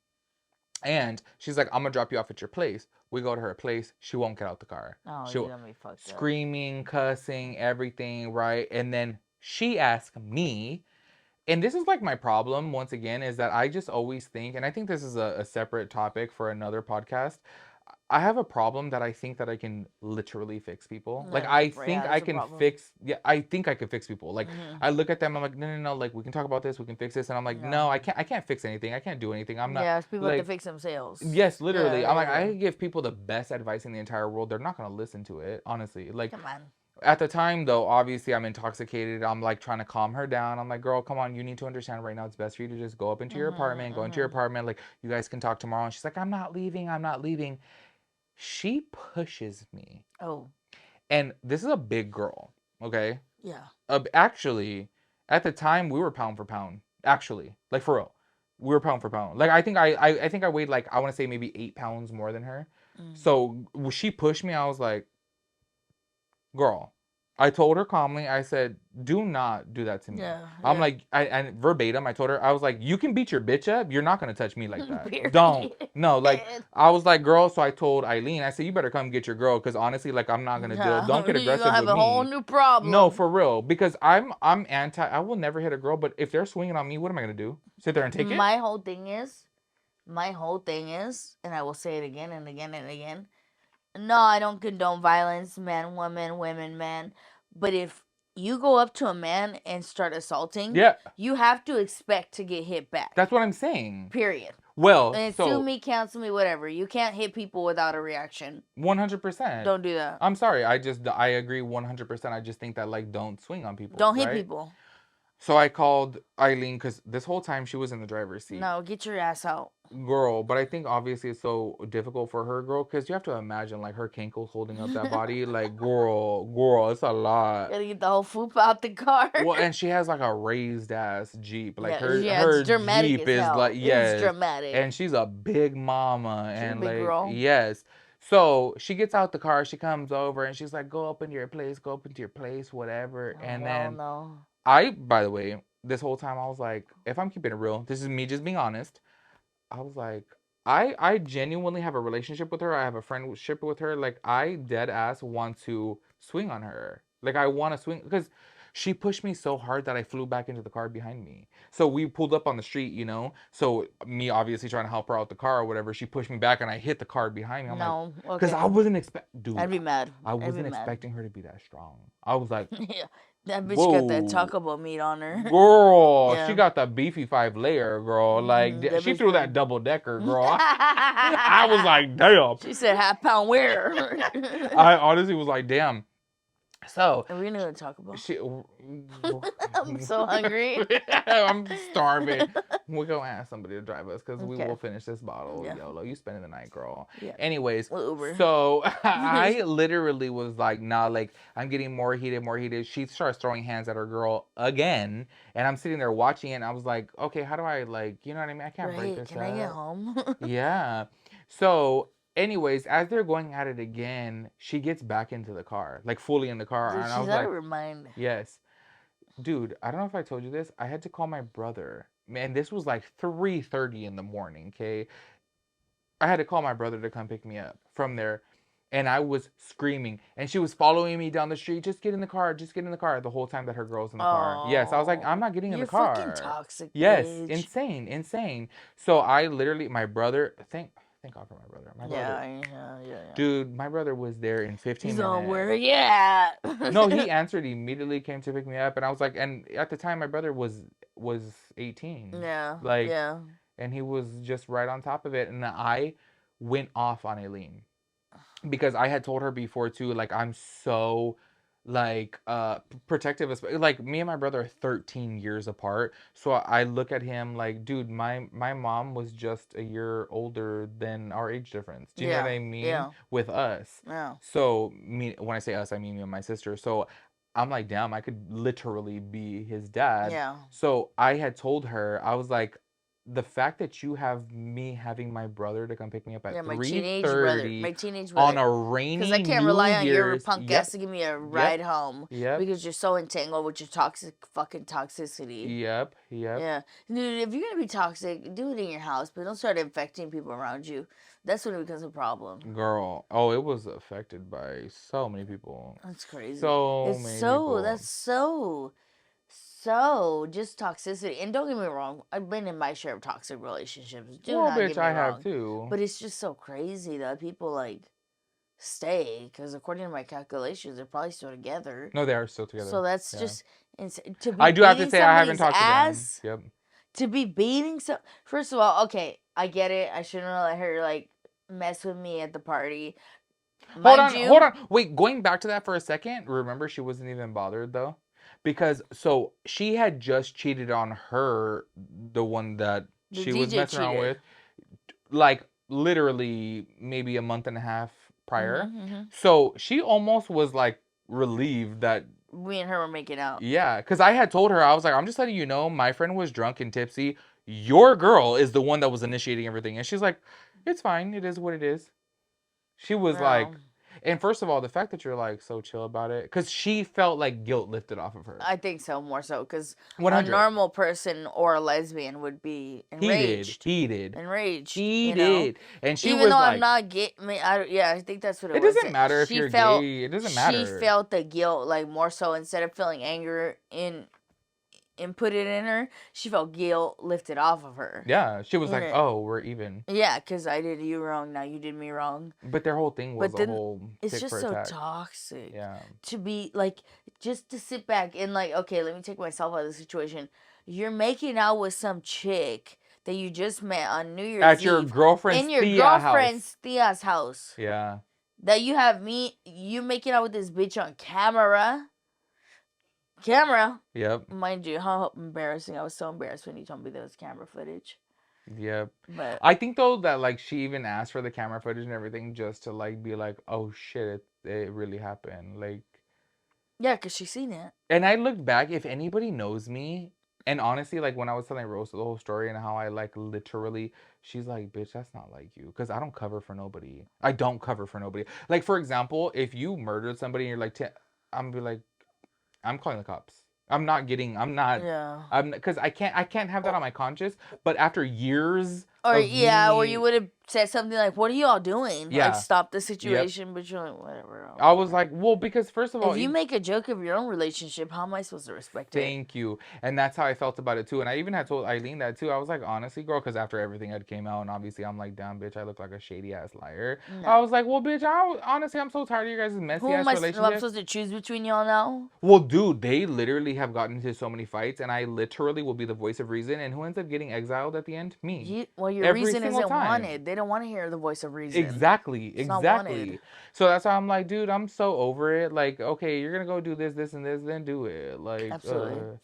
And she's like, I'm gonna drop you off at your place. We go to her place. She won't get out the car. Oh, She'll, you're gonna be fucked up. Screaming, cussing, everything, right? And then she asked me, and this is like my problem, once again, is that I just always think, and I think this is a separate topic for another podcast. I have a problem that I think that I can literally fix people. Like, I think I can fix, I think I can fix people. Like, I look at them, I'm like, no, like, we can talk about this, we can fix this. And I'm like, no, I can't fix anything. I can't do anything. I'm not. Yeah, people like, have to fix themselves. Yes, literally. I'm like, I give people the best advice in the entire world. They're not going to listen to it, honestly. Like, come on. At the time, though, obviously, I'm intoxicated. I'm, like, trying to calm her down. I'm like, girl, come on. You need to understand right now. It's best for you to just go up into your apartment, go into your apartment. Like, you guys can talk tomorrow. And she's like, I'm not leaving. She pushes me. Oh. And this is a big girl, okay? Yeah. Actually, at the time, we were pound for pound. Actually. Like, for real. We were pound for pound. Like, I think I weighed, like, I want to say maybe 8 pounds more than her. So, when she pushed me, I was like, girl. I told her calmly, I said, do not do that to me. Yeah, I'm like, and verbatim, I told her, I was like, you can beat your bitch up. You're not going to touch me like that. Don't. No, like, I was like, girl, so I told Eileen, I said, you better come get your girl. Because honestly, like, I'm not going to deal. Don't get aggressive with me. You're going to have a whole new problem. No, for real. Because I will never hit a girl. But if they're swinging on me, what am I going to do? Sit there and take it? My whole thing is, and I will say it again and again and again, no, I don't condone violence, man, women, man. But if you go up to a man and start assaulting, you have to expect to get hit back. That's what I'm saying. Period. Well, and sue me, cancel me, whatever. You can't hit people without a reaction. 100%. Don't do that. I'm sorry. I agree 100%. I just think that, like, don't swing on people. Don't hit people. So I called Eileen because this whole time she was in the driver's seat. No, get your ass out. Girl, but I think obviously it's so difficult for her, girl, because you have to imagine, like, her cankles holding up that body. Like, girl, it's a lot. Gotta get the whole foop out the car. Well, and she has, like, a raised-ass Jeep. Like, her Jeep is, like, yes. It's dramatic. And she's a big mama. She's and, a big like, girl. Yes. So she gets out the car, she comes over, and she's like, go up into your place, whatever. Oh, and then no. by the way, this whole time I was like, if I'm keeping it real, this is me just being honest. I was like, I genuinely have a relationship with her. I have a friendship with her. Like, I dead ass want to swing on her. Like, I want to swing because she pushed me so hard that I flew back into the car behind me. So we pulled up on the street, you know. So me obviously trying to help her out the car or whatever. She pushed me back and I hit the car behind me. I'm like, No, because I okay. wasn't dude, I'd be mad. I I'd be wasn't mad. expecting her to be that strong. I was like, Yeah, that bitch got that whoa. Taco Bell meat on her. Girl, she Yeah. got the beefy 5 layer, girl. Like That she bitch threw was. that double decker, girl. I was like, damn. She said half-pound where? I honestly was like, damn. So Are we gonna go to Taco Bell? she, I'm so hungry. I'm starving. We're gonna ask somebody to drive us because we Okay. will finish this bottle. Yeah. YOLO, you spending the night, girl. Yeah. Anyways, We'll Uber. so I literally was like, nah, like I'm getting more heated, more heated. She starts throwing hands at her girl again, and I'm sitting there watching it. And I was like, okay, how do I like, you know what I mean? I can't break Right? this Can up. I get home? Yeah. So, anyways, as they're going at it again, she gets back into the car, like fully in the car, Dude, and I she's was out like, of her mind. yes. Dude, I don't know if I told you this. I had to call my brother. Man, this was like 3:30 in the morning, okay? I had to call my brother to come pick me up from there. And I was screaming. And she was following me down the street. Just get in the car. Just get in the car. The whole time that her girl's in the car. Yes, I was like, I'm Oh, not getting in the you're fucking car. toxic, Yes, bitch. insane, insane. So I literally, my brother, thank God for my brother. My brother, Yeah. dude, my brother was there in 15 He's on minutes. where you at? No, he answered immediately, came to pick me up, and I was like, and at the time my brother was 18. Yeah. Like, Yeah. and he was just right on top of it, and I went off on Aileen because I had told her before too, like I'm so like protective of, like me and my brother are 13 years apart, so I look at him like, dude, my mom was just a year older than our age difference. Do you know what Yeah. I mean? Yeah. With us. Yeah. So me, when I say us, I mean me and my sister. So I'm like, damn, I could literally be his dad. Yeah. So I had told her, I was like, the fact that you have me having my brother to come pick me up at Yeah, my 3:30 teenage on brother. a Because rainy I can't New rely on your Year's. punk ass to give me a ride home. Yep. Because you're so entangled with your toxic fucking toxicity. Yep. Yeah. Dude, if you're going to be toxic, do it in your house, but don't start infecting people around you. That's when it becomes a problem. Girl, oh, it was affected by so many people. That's crazy. So many people. That's so just toxicity. And don't get me wrong, I've been in my share of toxic relationships. Do Well, not bitch, get me I wrong. have too. But it's just so crazy that people like stay, because according to my calculations, they're probably still together. No, they are still together. So that's just insane. To be I do have to beating say I haven't somebody's talked ass, to them. Yep. to be beating some. First of all, okay, I get it. I shouldn't have let her like mess with me at the party. Hold on. Wait, going back to that for a second. Remember, she wasn't even bothered though, because so she had just cheated on her, the one that The she was DJ messing around cheated. with, like literally maybe a month and a half prior. Mm-hmm. So she almost was like relieved that We and her were making out. yeah, because I had told her, I was like, I'm just letting you know, my friend was drunk and tipsy. Your girl is the one that was initiating everything, and she's like, it's fine. It is what it is. She was like, No. and first of all, the fact that you're like so chill about it, because she felt like guilt lifted off of her. I think so, more so, because a 100. normal person or a lesbian would be enraged. Heated. Enraged. Heated. And she even was though like, I'm not gay, I think that's what it it was. doesn't matter if She you're felt, gay. It doesn't matter. She felt the guilt, like more so, instead of feeling anger and put it in her, she felt guilt lifted off of her. Yeah, she was like, it. oh, we're even. Yeah, because I did you wrong, now you did me wrong. But their whole thing was a whole it's tick just for so attack. toxic. Yeah. To be like, just to sit back and like, okay, let me take myself out of the situation. You're making out with some chick that you just met on New Year's Eve. At your girlfriend's in your girlfriend's Thea's house. Yeah. That you have you making out with this bitch on camera. Yep. Mind you, how embarrassing. I was so embarrassed when you told me there was camera footage. Yep. But I think though that like she even asked for the camera footage and everything just to like be like, oh shit, it really happened. Like, yeah, because she's seen it. and I looked back, if anybody knows me, and honestly, like when I was telling Rose the whole story and how I like literally, she's like, bitch, that's not like you. Because I don't cover for nobody. I don't cover for nobody. Like, for example, if you murdered somebody and you're like, I'm gonna be like, I'm calling the cops. I'm not, Yeah. because I can't have that on my conscience. But after years Or of yeah, or you me, would have said something like, "What are y'all doing?" Like, yeah, stop the yep. situation. But you're like, whatever. I don't I was care. like, well, because first of all, If you make a joke of your own relationship, how am I supposed to respect it? thank you. And that's how I felt about it too. And I even had told Eileen that too. I was like, honestly, girl, because after everything had came out, and obviously I'm like, damn, bitch, I look like a shady ass liar. I No. was like, well, bitch, honestly, I'm so tired of you guys' Who messy am ass I? I'm relationship. supposed to choose between y'all now? Well, dude, they literally have gotten into so many fights, and I literally will be the voice of reason. And who ends up getting exiled at the end? Me. Well, your Every reason single isn't time. wanted. They don't want to hear the voice of reason. Exactly, It's not wanted. exactly. So that's why I'm like, dude, I'm so over it. Like, okay, you're gonna go do this, this, and this, then do it. Like, Absolutely.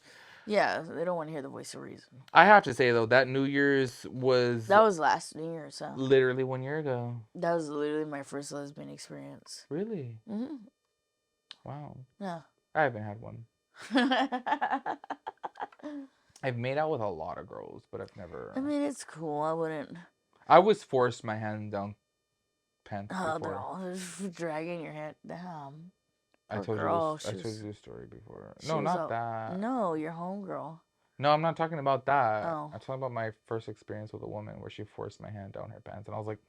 Yeah, they don't want to hear the voice of reason. I have to say though, that New Year's was That was last New Year, so literally 1 year ago. that was literally my first lesbian experience. Really? Mhm. Wow. Yeah. I haven't had one. I've made out with a lot of girls, but I've never. I mean, it's cool. I wouldn't. I was forced my hand down pants Oh, they're before. all dragging your head down. I Poor told girl. you. I told you this story before. She No, was not that. No, your homegirl. No, I'm not talking about that. Oh. I'm talking about my first experience with a woman where she forced my hand down her pants, and I was like,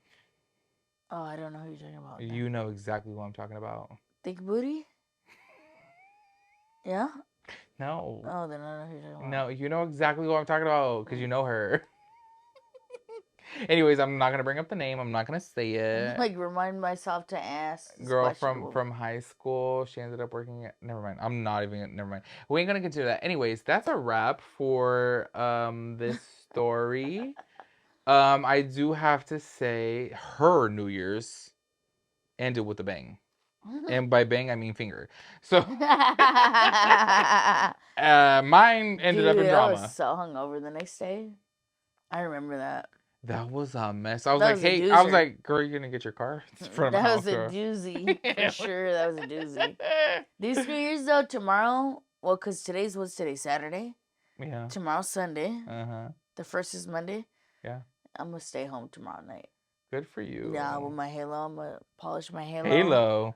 Oh, I don't know who you're talking about. Then. you know exactly what I'm talking about. Thick booty? Yeah? No. Oh, then I don't know who you're talking about. No, you know exactly what I'm talking about because you know her. Anyways, I'm not gonna bring up the name. I'm not gonna say it. Like, remind myself to ask. Girl from high school. She ended up working at. Never mind. I'm not even. Never mind. We ain't gonna consider that. Anyways, that's a wrap for this story. I do have to say her New Year's ended with a bang. And by bang, I mean finger. So, mine ended up in I drama. was so hungover the next day. I remember that. That was a mess. I was That like, was a hey, I was doozer. like, girl, you gonna get your car? It's in front of my That house, was a girl. doozy. For sure, that was a doozy. These New Year's, though, tomorrow, well, because today's Saturday? Yeah. Tomorrow's Sunday. Uh-huh. The first is Monday. Yeah. I'm going to stay home tomorrow night. Good for you. Yeah, with my halo. I'm going to polish my halo. Halo.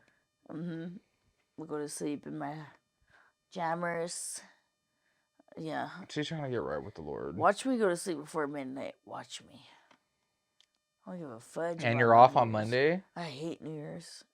Mm-hmm. We'll go to sleep in my jammers. Yeah. She's trying to get right with the Lord. Watch me go to sleep before midnight. Watch me. I don't give a fudge. And you're off on Monday? I hate New Year's.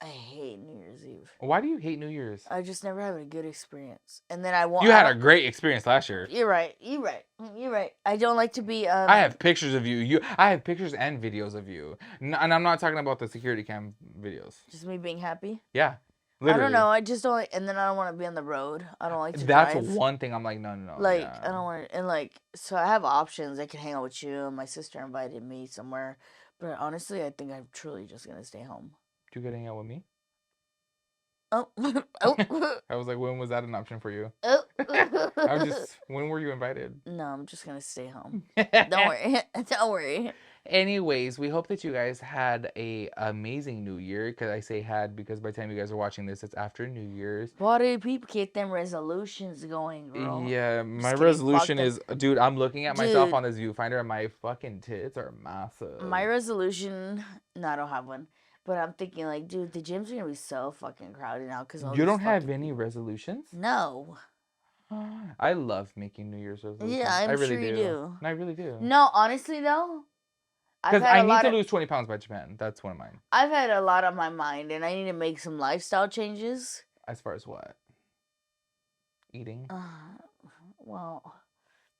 I hate New Year's Eve. Why do you hate New Year's? I just never have a good experience. And then I want. You had a great experience last year. You're right. You're right. You're right. I don't like to be. I have pictures of you. I have pictures and videos of you. And I'm not talking about the security cam videos. Just me being happy? Yeah. Literally. I don't know. I just don't like, and then I don't want to be on the road. I don't like to That's drive. one thing I'm like, no. Like, yeah. I don't want to, and like, so I have options. I can hang out with you. My sister invited me somewhere. But honestly, I think I'm truly just going to stay home. Do you get to hang out with me? Oh. I was like, when was that an option for you? Oh. When were you invited? No, I'm just going to stay home. Don't worry. Don't worry. Anyways, we hope that you guys had a amazing New Year. Because I say had because by the time you guys are watching this, it's after New Year's. Why do people get them resolutions going, girl? Yeah, my resolution is, dude, I'm looking at myself on this viewfinder and my fucking tits are massive. My resolution, no, I don't have one. But I'm thinking, like, dude, the gyms are going to be so fucking crowded now. Cause you don't have any resolutions? No. I love making New Year's resolutions. Yeah, I'm really sure you do. I really do. No, honestly, though. Because I need to lose 20 pounds by Japan. That's one of mine. I've had a lot on my mind, and I need to make some lifestyle changes. As far as what? Eating? Well,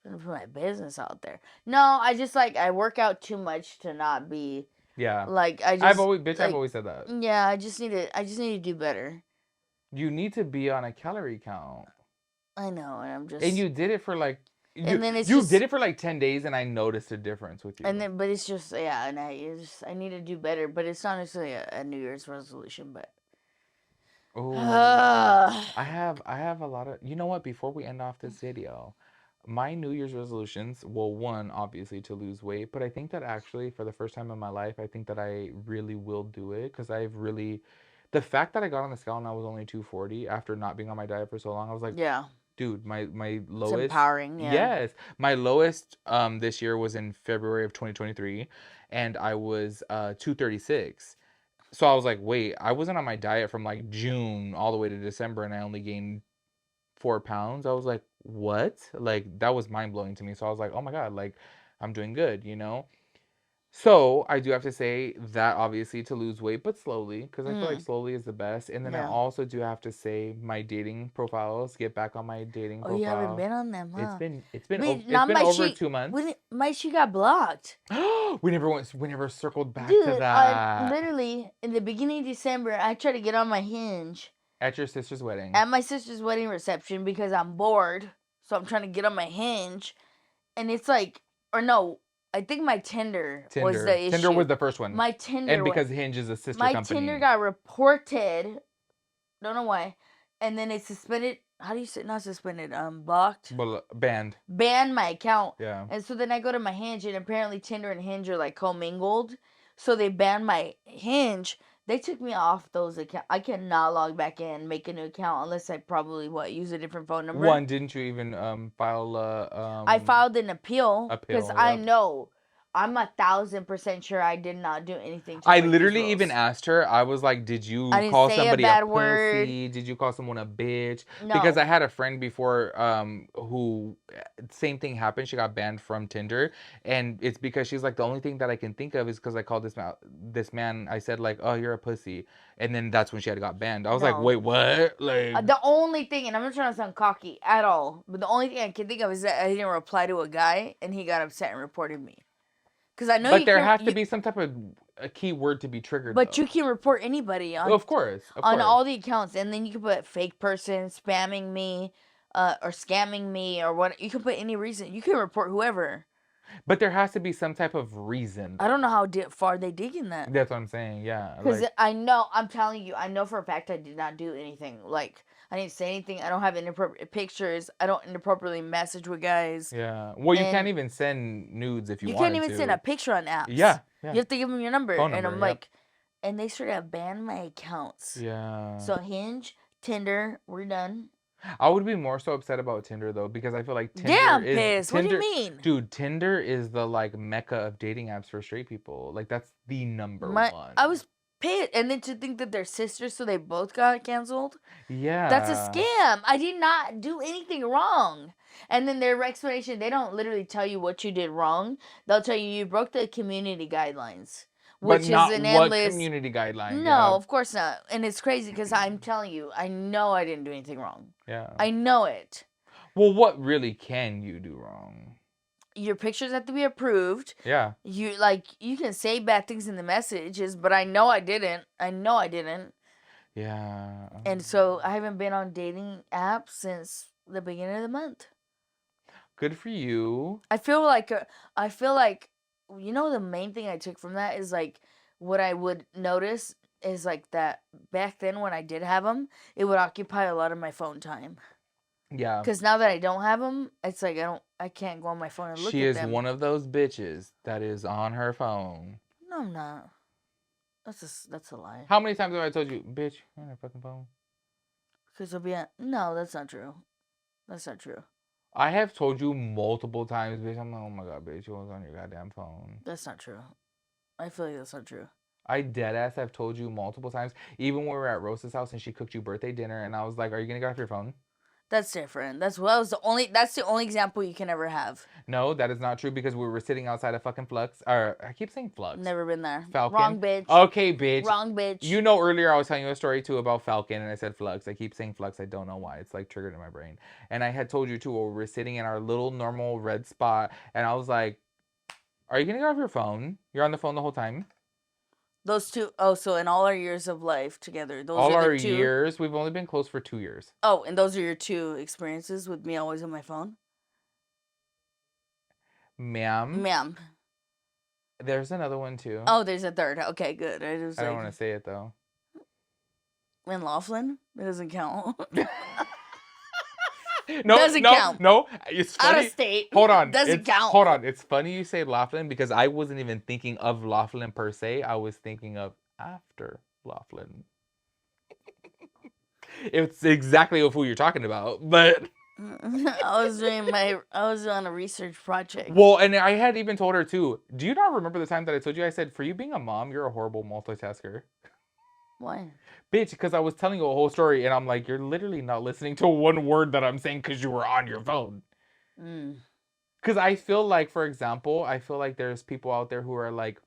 I'm going to put my business out there. No, I just, like, I work out too much to not be... Yeah. Like, I've always said that. Yeah, I just need to do better. You need to be on a calorie count. I know, and I'm just... And you did it for, like... And then you did it for like 10 days and I noticed a difference with you. And then, but it's just, yeah, and I need to do better, but it's not necessarily a New Year's resolution, but. Oh, I have a lot of, you know what, before we end off this video, my New Year's resolutions, well, one, obviously to lose weight, but I think that actually for the first time in my life, I think that I really will do it because the fact that I got on the scale and I was only 240 after not being on my diet for so long, I was like, yeah. Dude, my lowest. It's empowering, yeah. Yes. My lowest this year was in February of 2023, and I was 236. So I was like, wait, I wasn't on my diet from like June all the way to December, and I only gained 4 pounds. I was like, what? Like, that was mind blowing to me. So I was like, oh my God, like, I'm doing good, you know? So I do have to say that obviously to lose weight, but slowly, because I feel like Mm, slowly is the best. And then I yeah. also do have to say my dating profiles, get back on my dating Oh, you haven't profile. been on them, huh? It's Not been my over she. 2 months. My she got blocked. We never circled back to Dude, that. literally in the beginning of December, I tried to get on my Hinge At your sister's wedding. at my sister's wedding reception because I'm bored. So I'm trying to get on my Hinge, and it's like, or no, I think my Tinder was the Tinder issue. was the first one. My And Tinder, because Hinge is a sister my Tinder company. got reported. Don't know why, and then it suspended. How do you say not suspended? Blocked. Banned. Banned my account. Yeah. And so then I go to my Hinge, and apparently Tinder and Hinge are like commingled. So they banned my Hinge. They took me off those accounts. I cannot log back in, make a new account unless I probably use a different phone number. One, didn't you even file I filed an appeal because I yep. know I'm 1,000% sure I did not do anything to I break these literally even rules. asked her, I was like, did I you didn't call say a somebody a bad pussy? word. Did you call someone a bitch? No. Because I had a friend before who same thing happened. She got banned from Tinder, and it's because she's like, the only thing that I can think of is because I called this man, I said like, oh, you're a pussy, and then that's when she had got banned. I was like, No. wait, what? Like, The only thing, and I'm not trying to sound cocky at all, but the only thing I can think of is that I didn't reply to a guy, and he got upset and reported me. Because I know but you there can. has to be some type of a key word to be triggered, But though. you can report anybody Of course, of on course. all the accounts, and then you can put fake person spamming me, or scamming me, or what. You can put any reason. You can report whoever. But there has to be some type of reason, though. I don't know how far they dig in that. That's what I'm saying, yeah. Because Like, I know, I'm telling you, I know for a fact I did not do anything. Like, I didn't say anything. I don't have inappropriate pictures. I don't inappropriately message with guys. yeah. Well, you can't And even send nudes if you you wanted can't even to. send a picture on apps. Yeah, yeah. You have to give them your number. Phone And number, I'm yep. like, and they straight up banned my accounts. Yeah. So Hinge, Tinder, we're done. I would be more so upset about Tinder though, because I feel like Tinder Yeah, I'm is pissed. What do you mean? Dude, Tinder is the like mecca of dating apps for straight people. Like that's the number one. I was pissed, and then to think that they're sisters, so they both got canceled. Yeah. That's a scam. I did not do anything wrong. And then their explanation, they don't literally tell you what you did wrong. They'll tell you broke the community guidelines, But which not is an what endless community guideline. No, Yeah. of course not. And it's crazy because I'm telling you, I know I didn't do anything wrong. Yeah. I know it. Well, what really can you do wrong? Your pictures have to be approved. Yeah. You can say bad things in the messages, but I know I didn't. I know I didn't. Yeah. And so I haven't been on dating apps since the beginning of the month. Good for you. I feel like the main thing I took from that is like what I would notice is like that back then when I did have them, it would occupy a lot of my phone time. Yeah. Because now that I don't have them, it's like I can't go on my phone and look She at is them. one of those bitches that is on her phone. No, I'm not. That's a lie. How many times have I told you, bitch, you're on your fucking phone? Because I'll be no, that's not true. That's not true. I have told you multiple times, bitch. I'm like, oh my god, bitch, you was on your goddamn phone. That's not true. I feel like that's not true. I deadass have told you multiple times, even when we were at Rosa's house and she cooked you birthday dinner, and I was like, are you gonna get off your phone? That's different. That's the only example you can ever have. No, that is not true because we were sitting outside of fucking Flux. Or I keep saying Flux. Never been there. Falcon. Wrong bitch. Okay, bitch. Wrong bitch. You know, earlier I was telling you a story too about Falcon, and I said Flux. I keep saying Flux. I don't know why. It's like triggered in my brain. And I had told you too, we were sitting in our little normal red spot, and I was like, "Are you gonna get off your phone? You're on the phone the whole time." Those two, so in all our years of life together, those all are our the two years, we've only been close for 2 years. Oh, and those are your two experiences with me always on my phone? Ma'am. There's another one too. Oh, there's a third. Okay, good. I don't want to say it though. In Laughlin? It doesn't count. No, doesn't count. No, it's funny. Out of state. Hold on. Doesn't count. Hold on. It's funny you say Laughlin because I wasn't even thinking of Laughlin per se. I was thinking of after Laughlin. It's exactly who you're talking about, but I was on a research project. Well, and I had even told her too. Do you not remember the time that I told you? I said, for you being a mom, you're a horrible multitasker. Why? Bitch, because I was telling you a whole story, and I'm like, you're literally not listening to one word that I'm saying because you were on your phone. Because I feel like, for example, I feel like there's people out there who are like,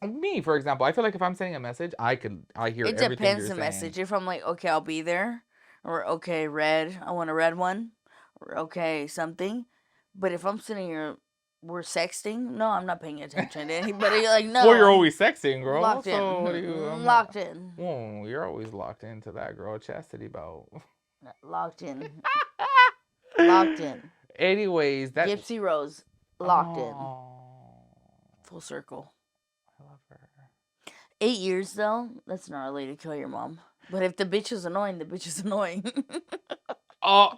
me, for example. I feel like if I'm sending a message, I hear It everything depends you're the saying. message. If I'm like, okay, I'll be there, or okay, red, I want a red one, or okay, something. But if I'm sitting here, we're sexting. No, I'm not paying attention to anybody. Like, no. Well, you're always sexting, girl. Locked So what do in. you? Locked in. Well, you're always locked into that girl chastity belt. Locked in. Locked in. Anyways, that Gypsy Rose. Locked in. oh, Full circle. I love her. 8 years though, that's gnarly to kill your mom. But if the bitch is annoying, the bitch is annoying. Oh,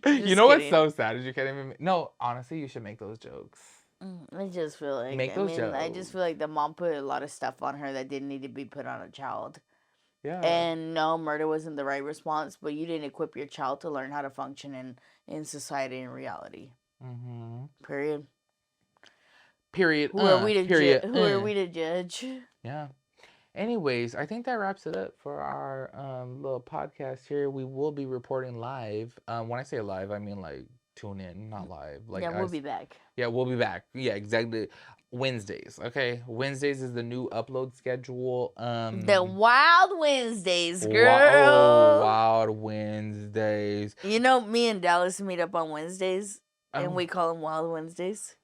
you know what's kidding. so sad is you can't even. No, honestly, you should make those jokes. I just feel like Make those I just jokes. feel like the mom put a lot of stuff on her that didn't need to be put on a child. Yeah. And no, murder wasn't the right response, but you didn't equip your child to learn how to function in society and reality. Period. Period. Who are we to period. Who are we to judge? Yeah. Anyways, I think that wraps it up for our little podcast here. We will be reporting live. When I say live, I mean like tune in, not live. Like yeah, we'll be back. Yeah, we'll be back. Yeah, exactly. Wednesdays. Okay, Wednesdays is the new upload schedule. The Wild Wednesdays, girl. Oh, Wild Wednesdays. You know, me and Dallas meet up on Wednesdays, and we call them Wild Wednesdays.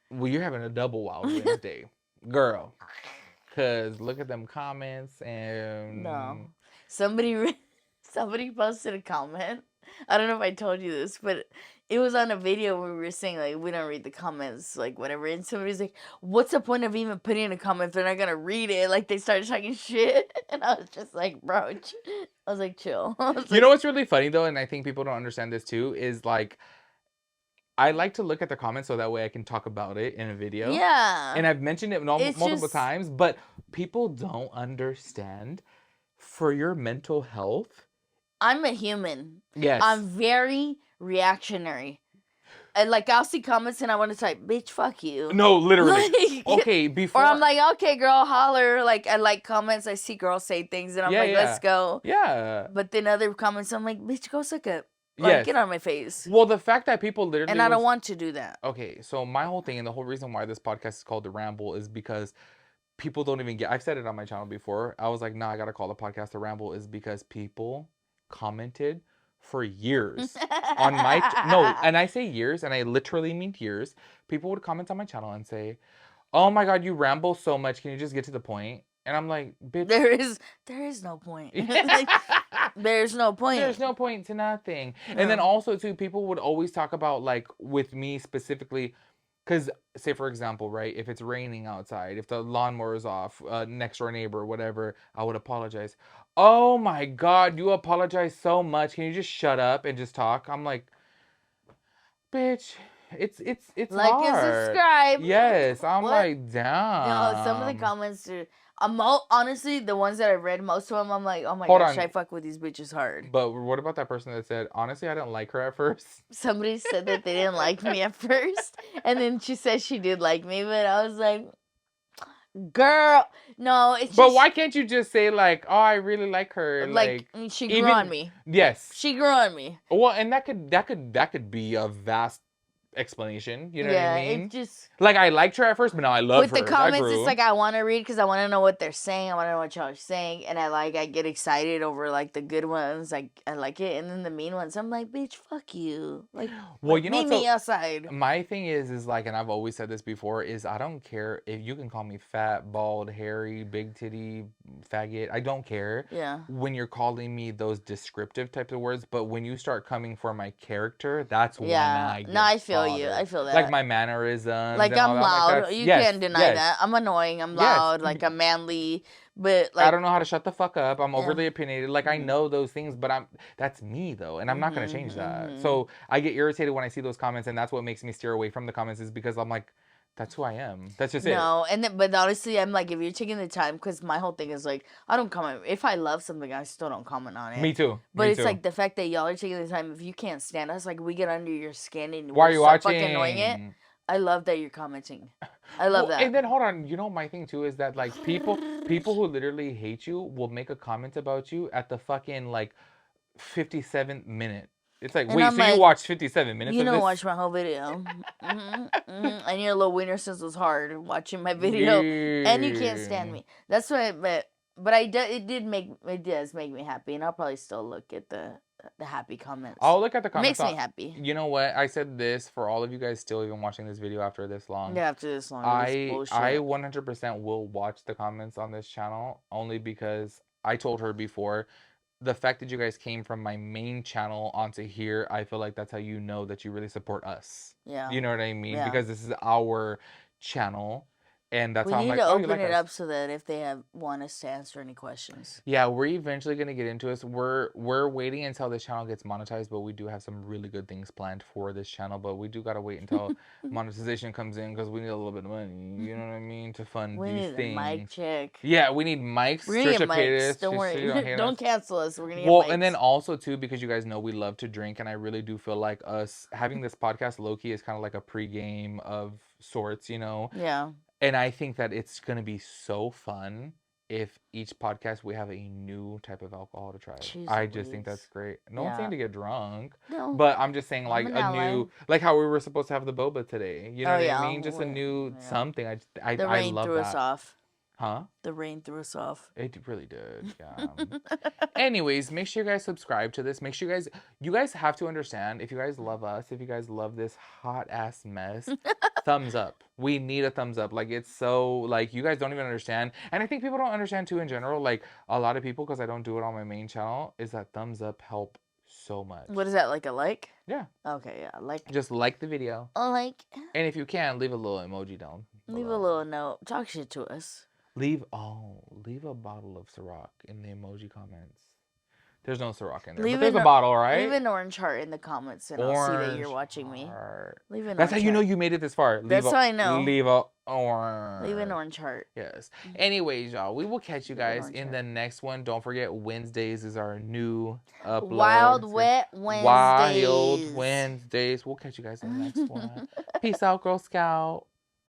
Well, you're having a double Wild Wednesday, girl. Cause look at them comments and no, somebody posted a comment. I don't know if I told you this, but it was on a video where we were saying like we don't read the comments, like whatever. And somebody's like, "What's the point of even putting a comment if they're not gonna read it?" Like they started talking shit, and I was just like, "Bro," I was like, "Chill." You know what's really funny though, and I think people don't understand this too, is like I like to look at the comments so that way I can talk about it in a video. Yeah. And I've mentioned it multiple times, but people don't understand for your mental health. I'm a human. Yes. I'm very reactionary. And like I'll see comments and I want to type, "Bitch, fuck you." No, literally. Okay, before. Or I'm like, "Okay, girl, holler." Like I like comments. I see girls say things and I'm like, "Let's go." Yeah. But then other comments, I'm like, "Bitch, go suck it." Like, get on my face. Well, the fact that people literally... And I don't want to do that. Okay, so my whole thing and the whole reason why this podcast is called The Ramble is because people don't even get... I've said it on my channel before. I was like, nah, I gotta call the podcast The Ramble is because people commented for years on my... No, and I say years, and I literally mean years. People would comment on my channel and say, "Oh my God, you ramble so much. Can you just get to the point?" And I'm like, bitch... There is no point. Like, there's no point. There's no point to nothing. No. And then also, too, people would always talk about, like, with me specifically, because, say, for example, right, if it's raining outside, if the lawnmower is off, next door neighbor, whatever, I would apologize. "Oh, my God, you apologize so much. Can you just shut up and just talk?" I'm like, bitch, it's like hard. And subscribe. Yes, I'm like, damn. No, some of the comments are... honestly, the ones that I read, most of them, I'm like, oh my gosh, I fuck with these bitches hard. But what about that person that said, honestly, I didn't like her at first? Somebody said that they didn't like me at first, and then she said she did like me, but I was like, girl, no, it's just... But why can't you just say, like, oh, I really like her? Like she grew on me. Yes. She grew on me. Well, and that could be a vast explanation, you know what I mean? It just... Like, I liked her at first, but now I love her. With the comments, it's like I want to read because I want to know what they're saying. I want to know what y'all are saying. And I get excited over, like, the good ones. Like, I like it. And then the mean ones, I'm like, bitch, fuck you. Like, well, you know, meet me outside. My thing is like, and I've always said this before, is I don't care if you can call me fat, bald, hairy, big titty, faggot. I don't care. Yeah. When you're calling me those descriptive types of words, but when you start coming for my character, that's when I get I feel you. I feel that. Like my mannerisms. Like I'm loud. Like you can't deny that. I'm annoying. I'm loud. Like I'm manly. But like I don't know how to shut the fuck up. I'm overly opinionated. Like I know those things, but that's me though, and I'm not gonna change that. So I get irritated when I see those comments, and that's what makes me steer away from the comments. Is because I'm like, that's who I am. That's just it. No, but honestly, I'm like, if you're taking the time, because my whole thing is like, I don't comment. If I love something, I still don't comment on it. Me too. But it's like the fact that y'all are taking the time. If you can't stand us, like we get under your skin and why are you watching? Fucking annoying it. I love that you're commenting. I love Well, that. and then hold on, you know my thing too is that like people who literally hate you will make a comment about you at the fucking like 57th minute. It's like, And wait, I'm so you like, watched 57 minutes you of don't this? watch my whole video. I need a little wiener since it was hard watching my video, and you can't stand Yeah. me. That's why, but it does make me happy, and I'll probably still look at the happy comments. I'll look at the It comments. makes me happy. You know what? I said this for all of you guys still even watching this video after this long. Yeah, after this long, this I bullshit. 100% will watch the comments on this channel only because I told her before, the fact that you guys came from my main channel onto here, I feel like that's how you know that you really support us. Yeah. You know what I mean? Yeah. Because this is our channel. And that's We how I'm need like, to oh, you open like it us. up so that if they want us to answer any questions. Yeah, we're eventually gonna get into it. We're waiting until this channel gets monetized, but we do have some really good things planned for this channel. But we do gotta wait until monetization comes in because we need a little bit of money. You know what I mean, to fund We these need things. a mic check. Yeah, we need mics. We're gonna get Trisha paid mics. us. Don't worry. Don't cancel us. We're gonna get Well, mics. and then also too, because you guys know we love to drink, and I really do feel like us having this podcast low-key is kind of like a pregame of sorts, you know? Yeah. And I think that it's gonna be so fun if each podcast we have a new type of alcohol to try. Jeez I just think that's Louise. great. No one's saying Yeah. to get drunk, No. but I'm just saying I'm like an a ally. new, like how we were supposed to have the boba today. You know Oh, what yeah. I mean? Just a new Yeah. something. I The rain love threw that. us off. Huh? The rain threw us off. It really did. Yeah. Anyways, make sure you guys subscribe to this. Make sure you guys have to understand, if you guys love us, if you guys love this hot ass mess, thumbs up. We need a thumbs up. Like, it's so, like, you guys don't even understand. And I think people don't understand too in general. Like, a lot of people, because I don't do it on my main channel, is that thumbs up help so much. What is that, like a like? Yeah. Okay, yeah. Like. Just like the video. A like. And if you can, leave a little emoji down Leave below. a little note. Talk shit to us. Leave a bottle of Ciroc in the emoji comments. There's no Ciroc in there, but there's a bottle, right? Leave an orange heart in the comments, and I'll see that you're watching me. Leave an That's orange how you know heart. you made it this far. That's how I know. Leave a orange. Leave an orange heart. Yes. Anyways, y'all, we will catch you Leave an guys orange in heart. the next one. Don't forget, Wednesdays is our new upload. Wild Wet Wednesdays. Wild Wednesdays. We'll catch you guys in the next one. Peace out, Girl Scout.